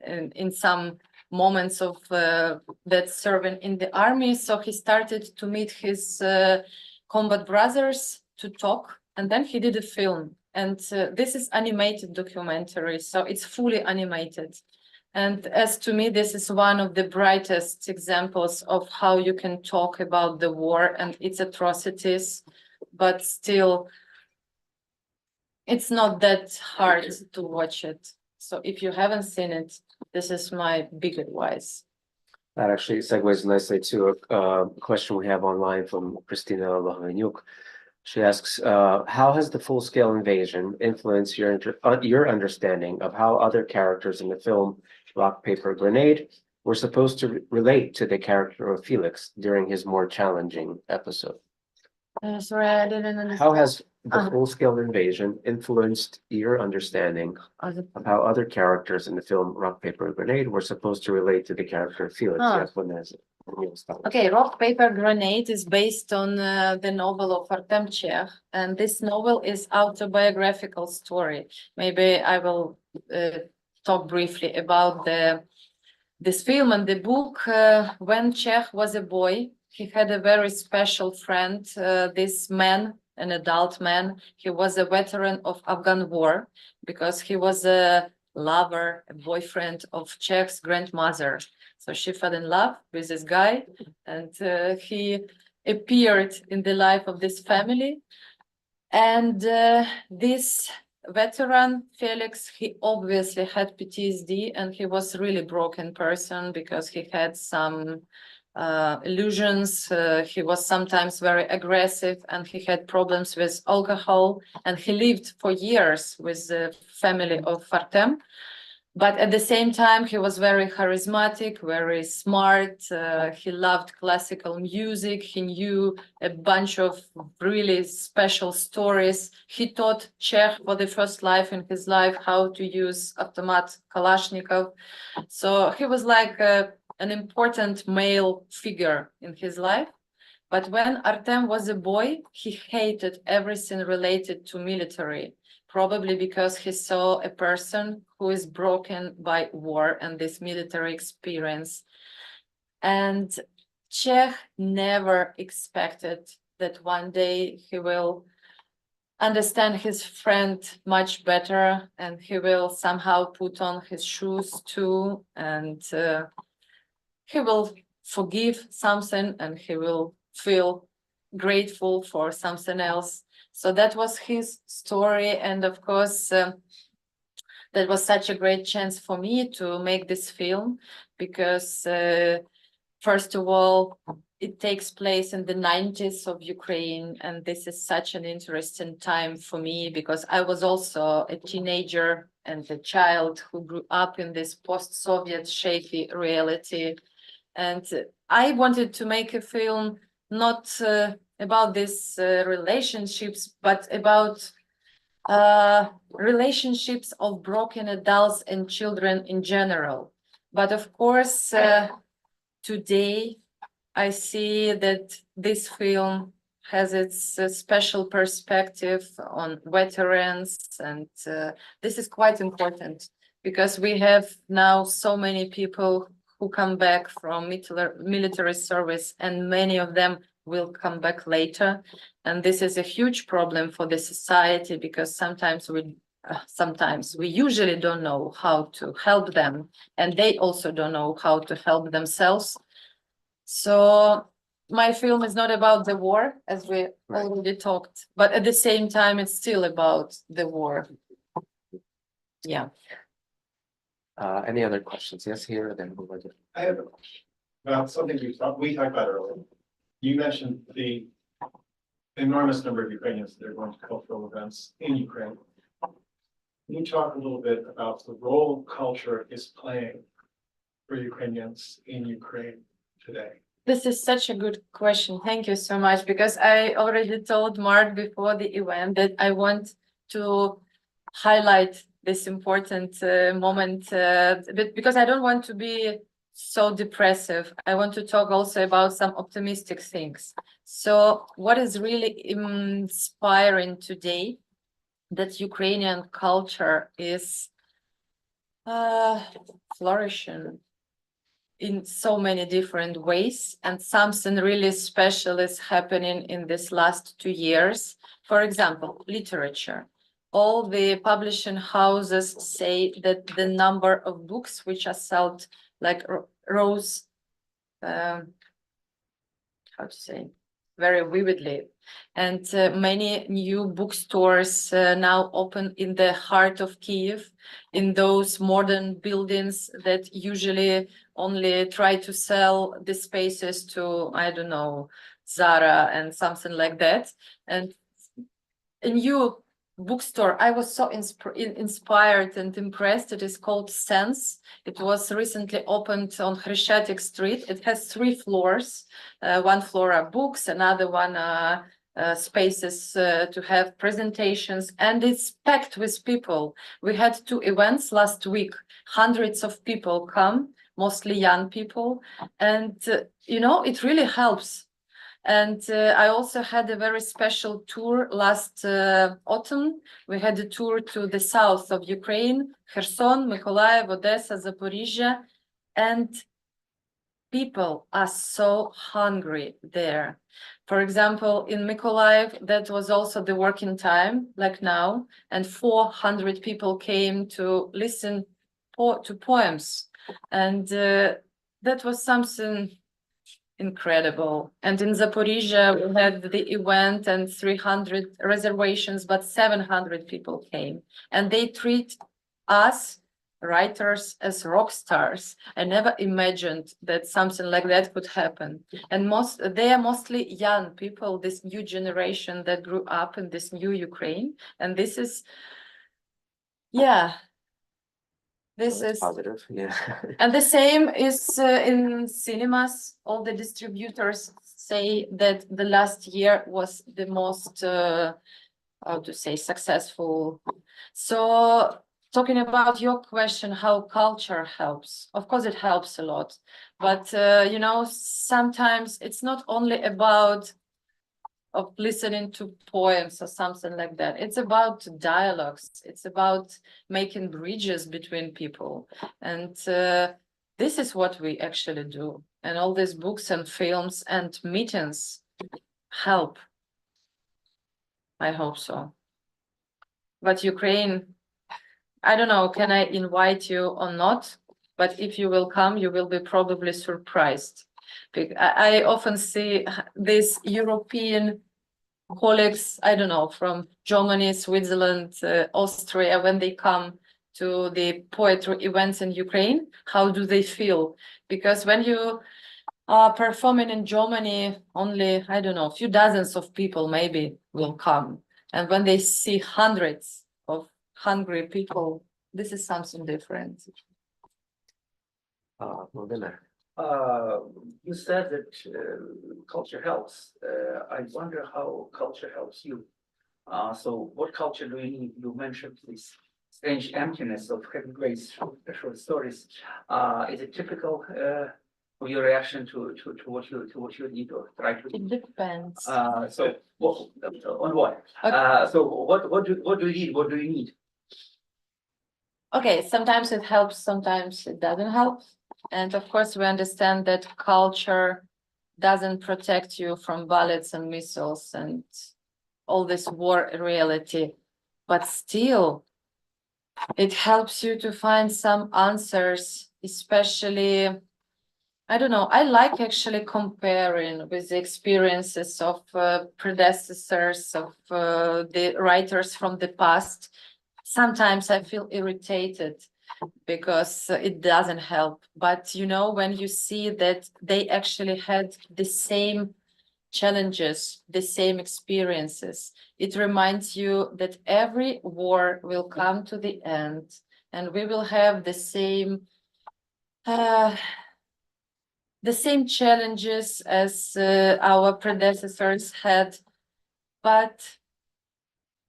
in some moments of that serving in the army. So he started to meet his combat brothers to talk, and then he did a film. And this is animated documentary, so it's fully animated. And as to me, this is one of the brightest examples of how you can talk about the war and its atrocities, but still, it's not that hard to watch it. So if you haven't seen it, this is my big advice. That actually segues nicely to a question we have online from Christina Lahanyuk. She asks, how has the full-scale invasion influenced your understanding of how other characters in the film Rock, Paper, Grenade were supposed to relate to the character of Felix during his more challenging episode. Sorry, I didn't understand. How has the Uh-huh. full-scale invasion influenced your understanding of how other characters in the film Rock, Paper, Grenade were supposed to relate to the character of Felix? Ah. Yes, when there's Okay, Rock, Paper, Grenade is based on the novel of Artem Chekh, and this novel is autobiographical story. Maybe I will talk briefly about this film and the book. When Chekh was a boy, he had a very special friend, this man, an adult man. He was a veteran of Afghan war because he was a lover, a boyfriend of Chekh's grandmother. So she fell in love with this guy, and he appeared in the life of this family. And this veteran, Felix, he obviously had PTSD, and he was really broken person because he had some illusions. He was sometimes very aggressive, and he had problems with alcohol, and he lived for years with the family of Artem. But at the same time, he was very charismatic, very smart. He loved classical music. He knew a bunch of really special stories. He taught Chekh for the first life in his life how to use automat Kalashnikov. So he was like an important male figure in his life. But when Artem was a boy, he hated everything related to military, probably because he saw a person who is broken by war and this military experience. And Chekh never expected that one day he will understand his friend much better, and he will somehow put on his shoes too, and he will forgive something, and he will feel grateful for something else. So that was his story, and of course that was such a great chance for me to make this film, because first of all, it takes place in the 90s of Ukraine, and this is such an interesting time for me because I was also a teenager and a child who grew up in this post-Soviet shaky reality. And I wanted to make a film not about these relationships, but about relationships of broken adults and children in general. But of course, today, I see that this film has its special perspective on veterans, and this is quite important because we have now so many people who come back from military service, and many of them will come back later. And this is a huge problem for the society because sometimes we usually don't know how to help them, and they also don't know how to help themselves. So my film is not about the war, as we already talked, but at the same time, it's still about the war. Yeah. Any other questions? Yes, here, then we'll go to. I have a question about something we talked about earlier. You mentioned the enormous number of Ukrainians that are going to cultural events in Ukraine. Can you talk a little bit about the role culture is playing for Ukrainians in Ukraine today? This is such a good question. Thank you so much, because I already told Mark before the event that I want to highlight this important moment, but because I don't want to be so depressive, I want to talk also about some optimistic things. So what is really inspiring today, that Ukrainian culture is flourishing in so many different ways, and something really special is happening in this last 2 years. For example, literature. All the publishing houses say that the number of books which are sold like rose, how to say, very vividly. And many new bookstores now open in the heart of Kiev, in those modern buildings that usually only try to sell the spaces to, I don't know, Zara and something like that. And a new bookstore. I was so inspired and impressed. It is called Sense. It was recently opened on Hrysiatic Street. It has 3 floors. One floor are books, another one spaces to have presentations, and it's packed with people. We had 2 events last week. Hundreds of people come, mostly young people, and you know, it really helps. And I also had a very special tour last autumn. We had a tour to the south of Ukraine, Kherson, Mykolaiv, Odessa, Zaporizhia, and people are so hungry there. For example, in Mykolaiv, that was also the working time, like now, and 400 people came to listen to poems. And that was something incredible. And in Zaporizhia, we had the event and 300 reservations, but 700 people came. And they treat us, writers, as rock stars. I never imagined that something like that could happen. And they are mostly young people, this new generation that grew up in this new Ukraine. And this is, yeah, this is positive, yeah. and the same is in cinemas. All the distributors say that the last year was the most, how to say, successful. So talking about your question, how culture helps, of course it helps a lot. But, you know, sometimes it's not only about of listening to poems or something like that. It's about dialogues. It's about making bridges between people. And this is what we actually do. And all these books and films and meetings help. I hope so. But Ukraine, I don't know, can I invite you or not? But if you will come, you will be probably surprised. I often see these European colleagues, I don't know, from Germany, Switzerland, Austria, when they come to the poetry events in Ukraine, how do they feel? Because when you are performing in Germany, only, I don't know, a few dozens of people maybe will come. And when they see hundreds of hungry people, this is something different. Vladimir. You said that culture helps. I wonder how culture helps you. So what culture do you need? You mentioned this strange emptiness of having great short stories. Is it typical of your reaction to what you need or try to It do? depends. So on what? Okay. So what do you need? What do you need? Okay, sometimes it helps, sometimes it doesn't help. And of course, we understand that culture doesn't protect you from bullets and missiles and all this war reality, but still, it helps you to find some answers, especially, I don't know, I like actually comparing with the experiences of predecessors, of the writers from the past. Sometimes I feel irritated because it doesn't help. But, you know, when you see that they actually had the same challenges, the same experiences, it reminds you that every war will come to the end and we will have the same challenges as our predecessors had. But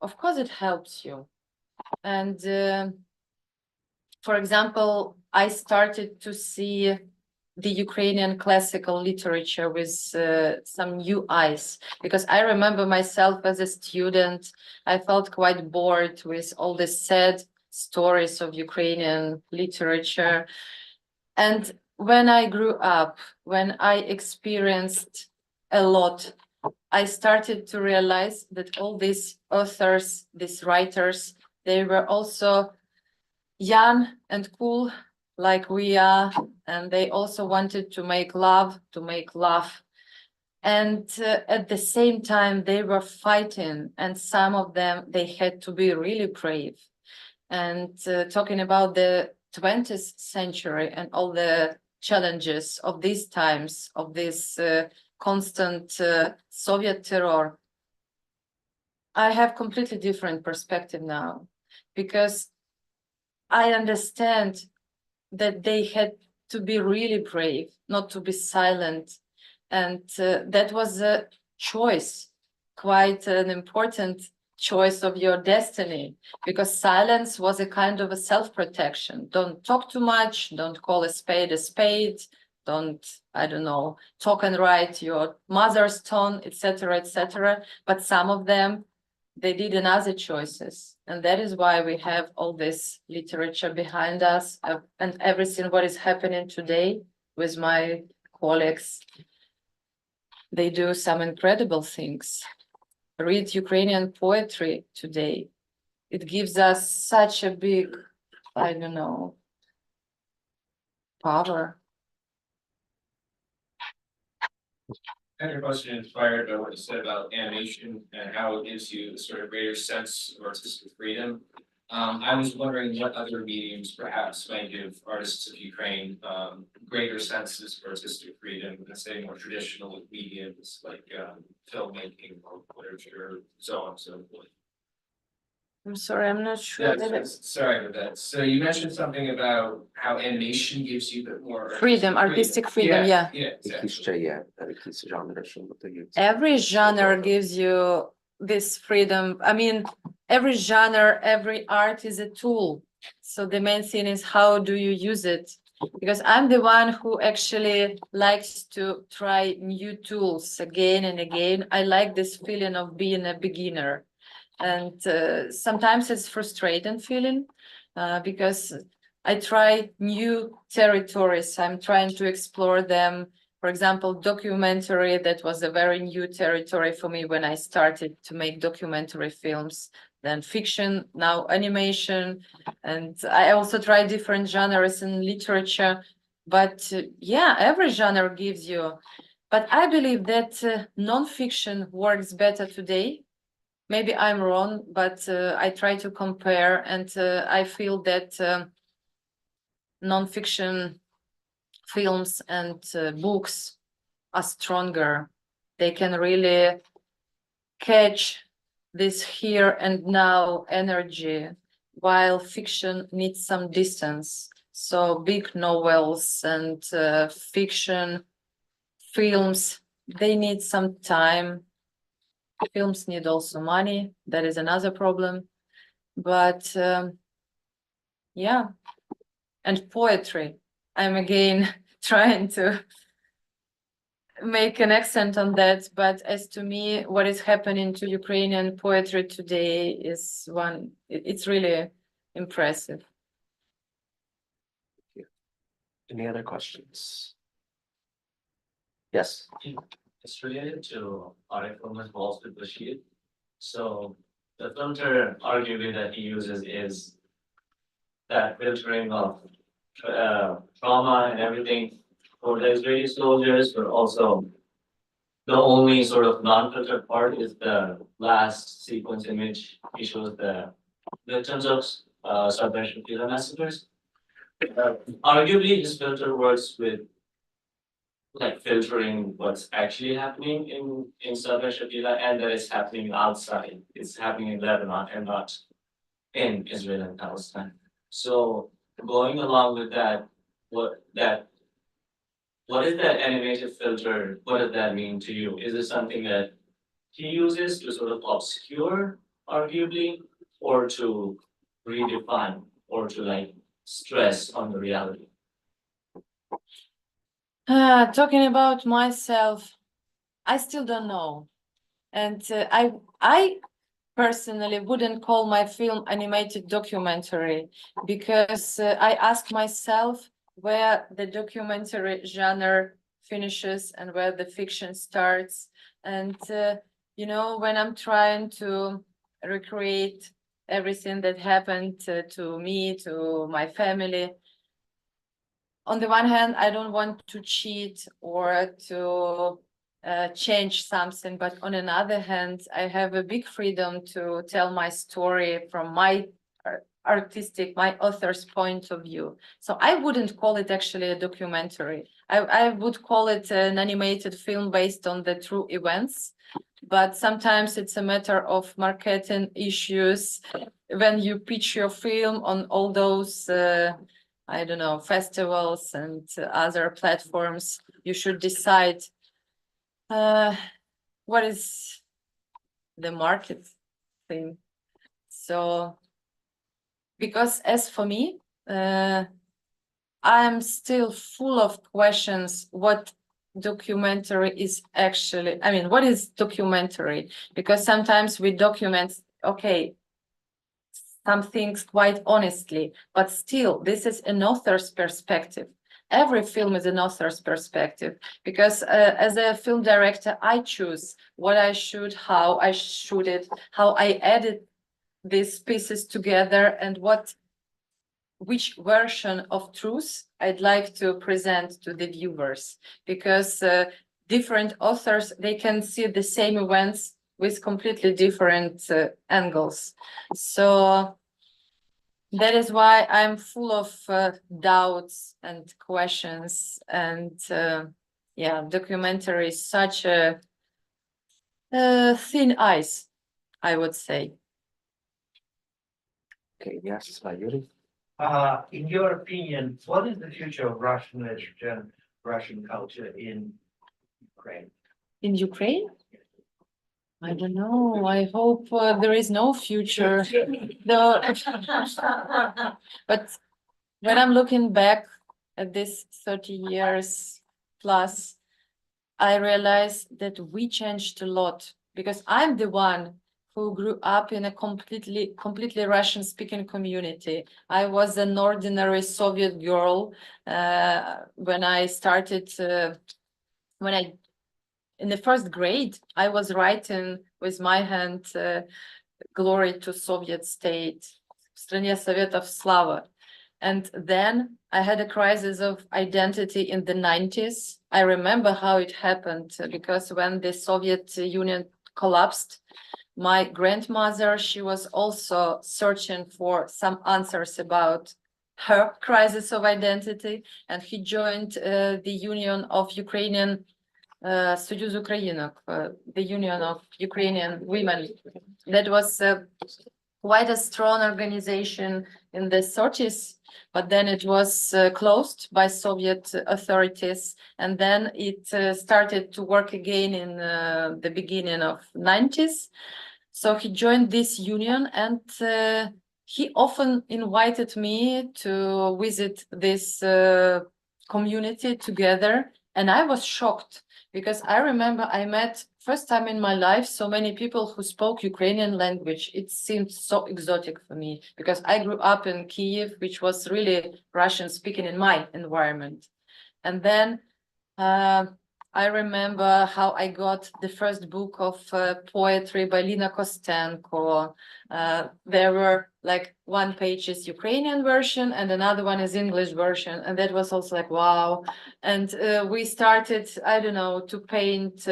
of course it helps you. And for example, I started to see the Ukrainian classical literature with some new eyes, because I remember myself as a student, I felt quite bored with all the sad stories of Ukrainian literature. And when I grew up, when I experienced a lot, I started to realize that all these authors, these writers, they were also young and cool like we are, and they also wanted to make love, to make laugh. And at the same time, they were fighting, and some of them, they had to be really brave. And talking about the 20th century and all the challenges of these times, of this constant Soviet terror, I have completely different perspective now, because I understand that they had to be really brave, not to be silent. And that was a choice, quite an important choice of your destiny, because silence was a kind of a self-protection. Don't talk too much, don't call a spade, don't, I don't know, talk and write your mother's tone, etc., etc. But some of them, they did another choices. And that is why we have all this literature behind us, and everything what is happening today with my colleagues. They do some incredible things. Read Ukrainian poetry today. It gives us such a big, I don't know, power. I had a question inspired by what you said about animation and how it gives you a sort of greater sense of artistic freedom. I was wondering what other mediums perhaps might give artists of Ukraine greater senses of artistic freedom than say more traditional mediums like filmmaking or literature, so on and so forth. I'm sorry, I'm not sure. Sorry about that. So you mentioned something about how animation gives you a bit more Artistic freedom, yeah. Yeah, exactly. Якісь ще є, якісь жанри, що додають. Every genre gives you this freedom. I mean, every genre, every art is a tool. So the main thing is, how do you use it? Because I'm the one who actually likes to try new tools again and again. I like this feeling of being a beginner. And sometimes it's frustrating feeling because I try new territories. I'm trying to explore them. For example, documentary, that was a very new territory for me when I started to make documentary films. Then fiction, now animation. And I also try different genres in literature. But yeah, every genre gives you. But I believe that non-fiction works better today. Maybe I'm wrong, but I try to compare, and I feel that non-fiction films and books are stronger. They can really catch this here and now energy, while fiction needs some distance. So big novels and fiction films, they need some time. Films need also money. That is another problem. But yeah, and poetry. I'm again trying to make an accent on that. But as to me, what is happening to Ukrainian poetry today is it's really impressive. Any other questions? Yes. It's related to article with Walls with Bashir. So the filter arguably that he uses is that filtering of trauma and everything for the Israeli soldiers, but also the only sort of non-filtered part is the last sequence in which he shows the victims of Sabbath massacres. Arguably, his filter works with like filtering what's actually happening in Southern Shatila, and that it's happening outside. It's happening in Lebanon and not in Israel and Palestine. So going along with that, what is that animated filter? What does that mean to you? Is it something that he uses to sort of obscure, arguably, or to redefine, or to like stress on the reality? Talking about myself, I still don't know. And I personally wouldn't call my film animated documentary, because I ask myself where the documentary genre finishes and where the fiction starts. And, you know, when I'm trying to recreate everything that happened to me, to my family, on the one hand, I don't want to cheat or to change something, but on another hand, I have a big freedom to tell my story from my my author's point of view. So I wouldn't call it actually a documentary. I would call it an animated film based on the true events. but sometimes it's a matter of marketing issues. When you pitch your film on all those, I don't know, festivals and other platforms, you should decide what is the market thing. So, because as for me, I'm still full of questions. What documentary is actually, I mean, what is documentary? Because sometimes we document, okay, some things quite honestly, but still, this is an author's perspective. Every film is an author's perspective, because as a film director, I choose what I shoot, how I shoot it, how I edit these pieces together, and which version of truth I'd like to present to the viewers, because different authors, they can see the same events with completely different angles. So that is why I'm full of doubts and questions, and yeah, documentary is such a thin ice, I would say. Okay, yes, Yuri. In your opinion, what is the future of Russian literature and Russian culture in Ukraine? In Ukraine? I don't know. I hope there is no future. No. But when I'm looking back at this 30 years plus, I realize that we changed a lot, because I'm the one who grew up in a completely Russian speaking community. I was an ordinary Soviet girl when I started, in the first grade, I was writing with my hand, glory to Soviet state, в стране Советов слава. And then I had a crisis of identity in the 90s. I remember how it happened, because when the Soviet Union collapsed, my grandmother, she was also searching for some answers about her crisis of identity, and he joined the Union of Ukrainian Союз Українок, the Union of Ukrainian Women. That was quite a strong organization in the 30s, but then it was closed by Soviet authorities, and then it started to work again in the beginning of 90s. So he joined this union, and he often invited me to visit this community together, and I was shocked, because I remember I met first time in my life so many people who spoke Ukrainian language. It seemed so exotic for me, because I grew up in Kyiv, which was really Russian speaking in my environment. And then I remember how I got the first book of poetry by Lina Kostenko. There were like one page is Ukrainian version and another one is English version. And that was also like, wow. And we started, I don't know, to paint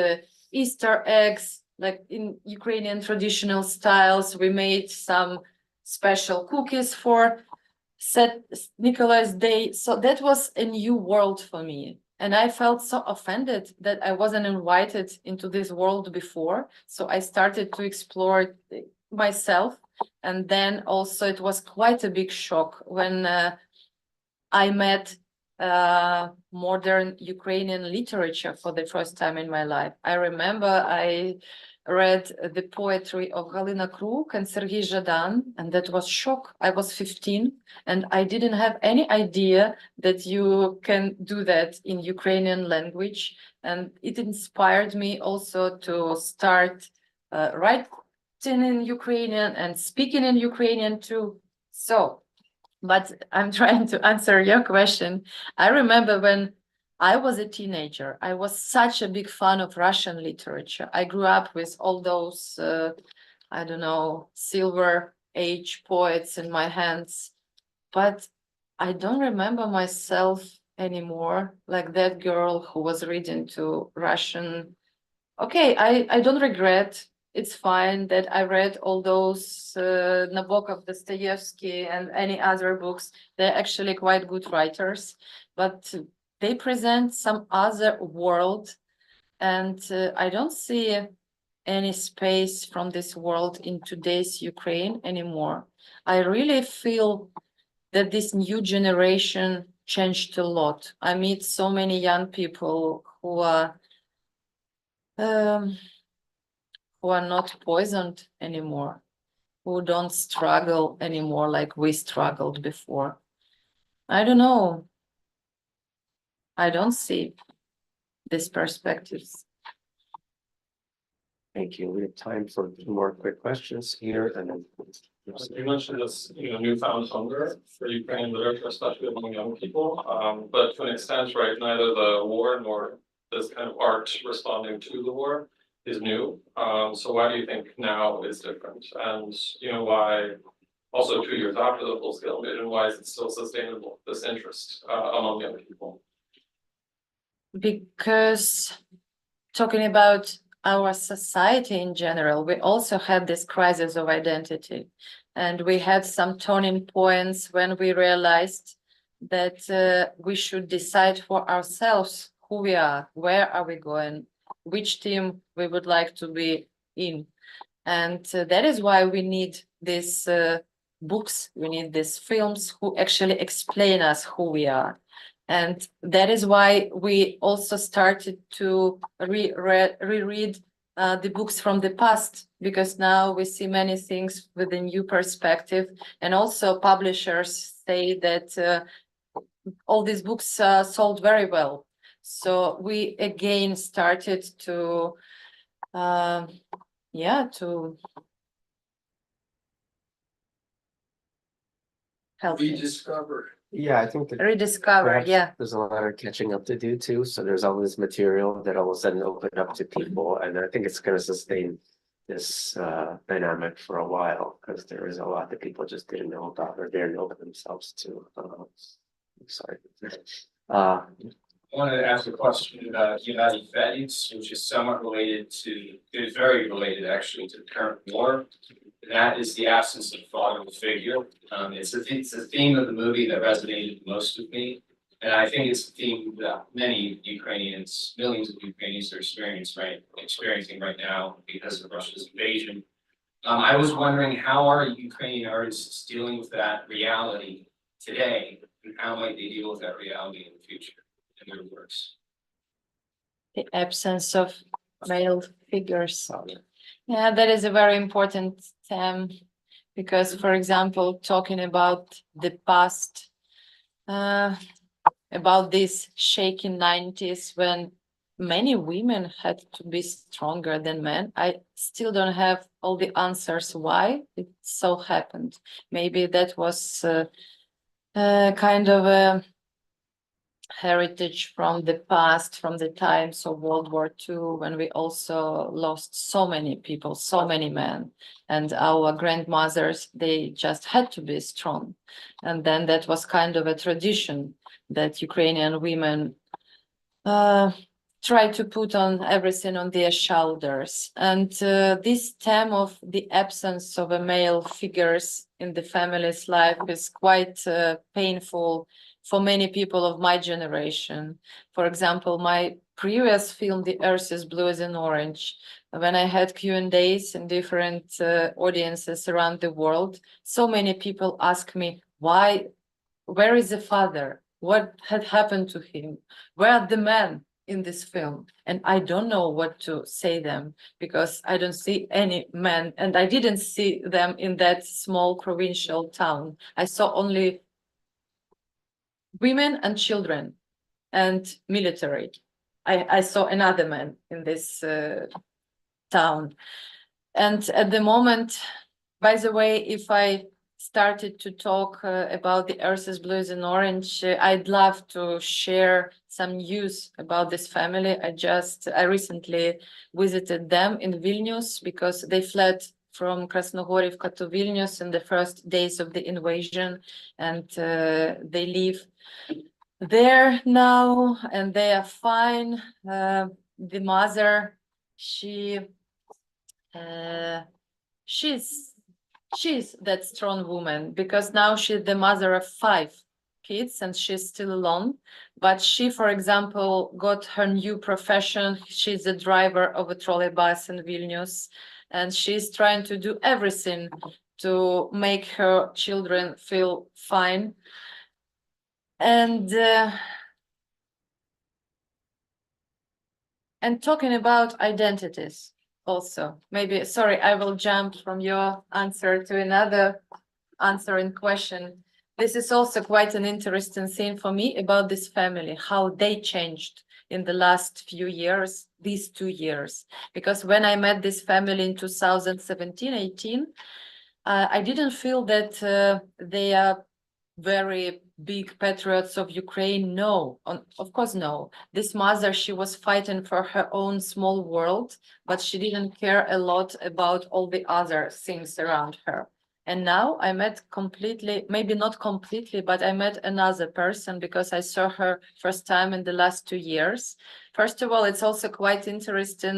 Easter eggs, like in Ukrainian traditional styles. We made some special cookies for Nikolai's Day. So that was a new world for me. And I felt so offended that I wasn't invited into this world before. So I started to explore it myself. And then also it was quite a big shock when I met modern Ukrainian literature for the first time in my life. I remember I read the poetry of Galina Kruk and Sergei Zhadan, and that was shock. I was 15, and I didn't have any idea that you can do that in Ukrainian language. And it inspired me also to start writing in Ukrainian and speaking in Ukrainian too. So, but I'm trying to answer your question. I remember when I was a teenager, I was such a big fan of Russian literature. I grew up with all those, I don't know, silver age poets in my hands. But I don't remember myself anymore like that girl who was reading to Russian. Okay, I don't regret. It's fine that I read all those Nabokov, Dostoevsky, and any other books. They're actually quite good writers, but they present some other world, and I don't see any space from this world in today's Ukraine anymore. I really feel that this new generation changed a lot. I meet so many young people who are not poisoned anymore, who don't struggle anymore like we struggled before. I don't know. I don't see these perspectives. Thank you. We have time for two more quick questions here and then. You mentioned this, newfound hunger for Ukrainian literature, especially among young people. But to an extent, right, neither the war nor this kind of art responding to the war is new. So why do you think now is different? And why also 2 years after the full-scale invasion, why is it still sustainable, this interest among young people? Because talking about our society in general, we also had this crisis of identity. And we had some turning points when we realized that we should decide for ourselves who we are, where are we going, which team we would like to be in. And that is why we need these books, we need these films who actually explain us who we are. And that is why we also started to reread the books from the past, because now we see many things with a new perspective. And also publishers say that all these books sold very well. So we again started to, to help Rediscover. Yeah, I think that rediscover. perhaps Yeah. there's a lot of catching up to do too. So there's all this material that all of a sudden opened up to people. And I think it's going to sustain this dynamic for a while because there is a lot that people just didn't know about or didn't know themselves too. Sorry. I wanted to ask a question about United States, which is somewhat related to, is very related actually to the current war. And that is the absence of fatherly figure. It's a theme of the movie that resonated most with me. And I think it's a theme that many Ukrainians, millions of Ukrainians are experiencing right now because of Russia's invasion. I was wondering, how are Ukrainian artists dealing with that reality today? And how might they deal with that reality in the future in their works? The absence of male figures. Yeah, that is a very important theme because, for example, talking about the past, about this shaky 90s when many women had to be stronger than men. I still don't have all the answers why it so happened. Maybe that was kind of a heritage from the past, from the times of World War II, when we also lost so many people, so many men, and our grandmothers, they just had to be strong. And then that was kind of a tradition that Ukrainian women try to put on everything on their shoulders. And this theme of the absence of a male figures in the family's life is quite painful for many people of my generation. For example, my previous film, The Earth is Blue as an Orange, when I had Q&As in different audiences around the world, so many people ask me, where is the father? What had happened to him? Where are the men in this film? And I don't know what to say them because I don't see any men, and I didn't see them in that small provincial town. I saw only women and children and military. I saw another man in this town. And at the moment, by the way, if I started to talk about The Earth is Blue as an Orange, I'd love to share some news about this family. I recently visited them in Vilnius because they fled from Krasnogorivka to Vilnius in the first days of the invasion, and they live there now and they are fine. The mother, she's that strong woman because now she's the mother of 5 kids and she's still alone. But she, for example, got her new profession. She's a driver of a trolley bus in Vilnius, and she's trying to do everything to make her children feel fine. And talking about identities also, maybe, sorry, I will jump from your answer to another answering question. This is also quite an interesting thing for me about this family, how they changed in the last few years, these 2 years. Because when I met this family in 2017-18, I didn't feel that they are very big patriots of Ukraine. No, of course, no. This mother, she was fighting for her own small world, but she didn't care a lot about all the other things around her. And now I met completely, maybe not completely, but I met another person because I saw her first time in the last 2 years. First of all, it's also quite interesting.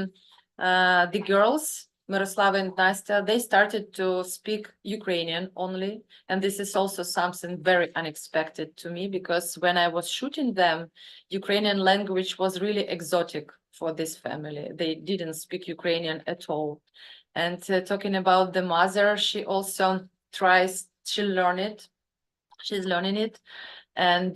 The girls, Miroslava and Nastya, they started to speak Ukrainian only. And this is also something very unexpected to me, because when I was shooting them, Ukrainian language was really exotic for this family. They didn't speak Ukrainian at all. And talking about the mother, she also tries, she's learning it. And,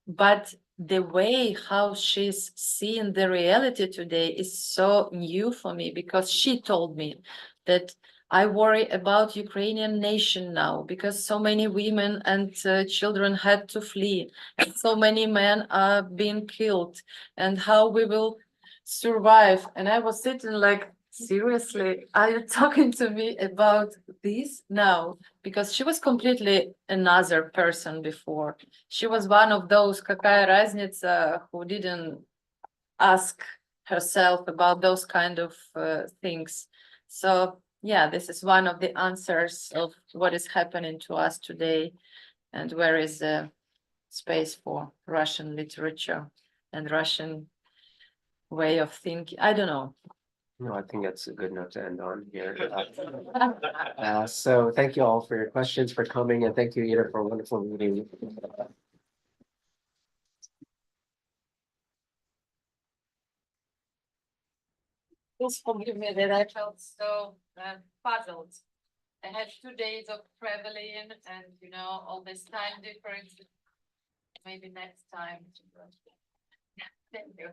but the way how she's seeing the reality today is so new for me, because she told me that I worry about Ukrainian nation now, because so many women and children had to flee, and so many men are being killed, and how we will survive. And I was sitting like, seriously, are you talking to me about this now? Because she was completely another person before. She was one of those какая разница who didn't ask herself about those kind of things. So yeah, this is one of the answers of what is happening to us today, and where is the space for Russian literature and Russian way of thinking. I don't know. No, I think that's a good note to end on here. So thank you all for your questions, for coming, and thank you, Ida, for a wonderful meeting. Please forgive me that I felt so puzzled. I had 2 days of traveling, and all this time difference. Maybe next time. Thank you.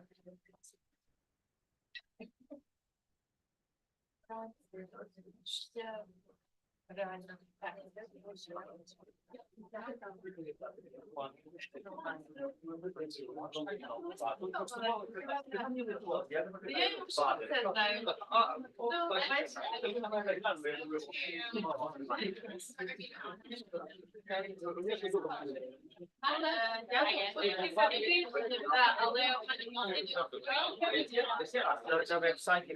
Реально. На веб-сайті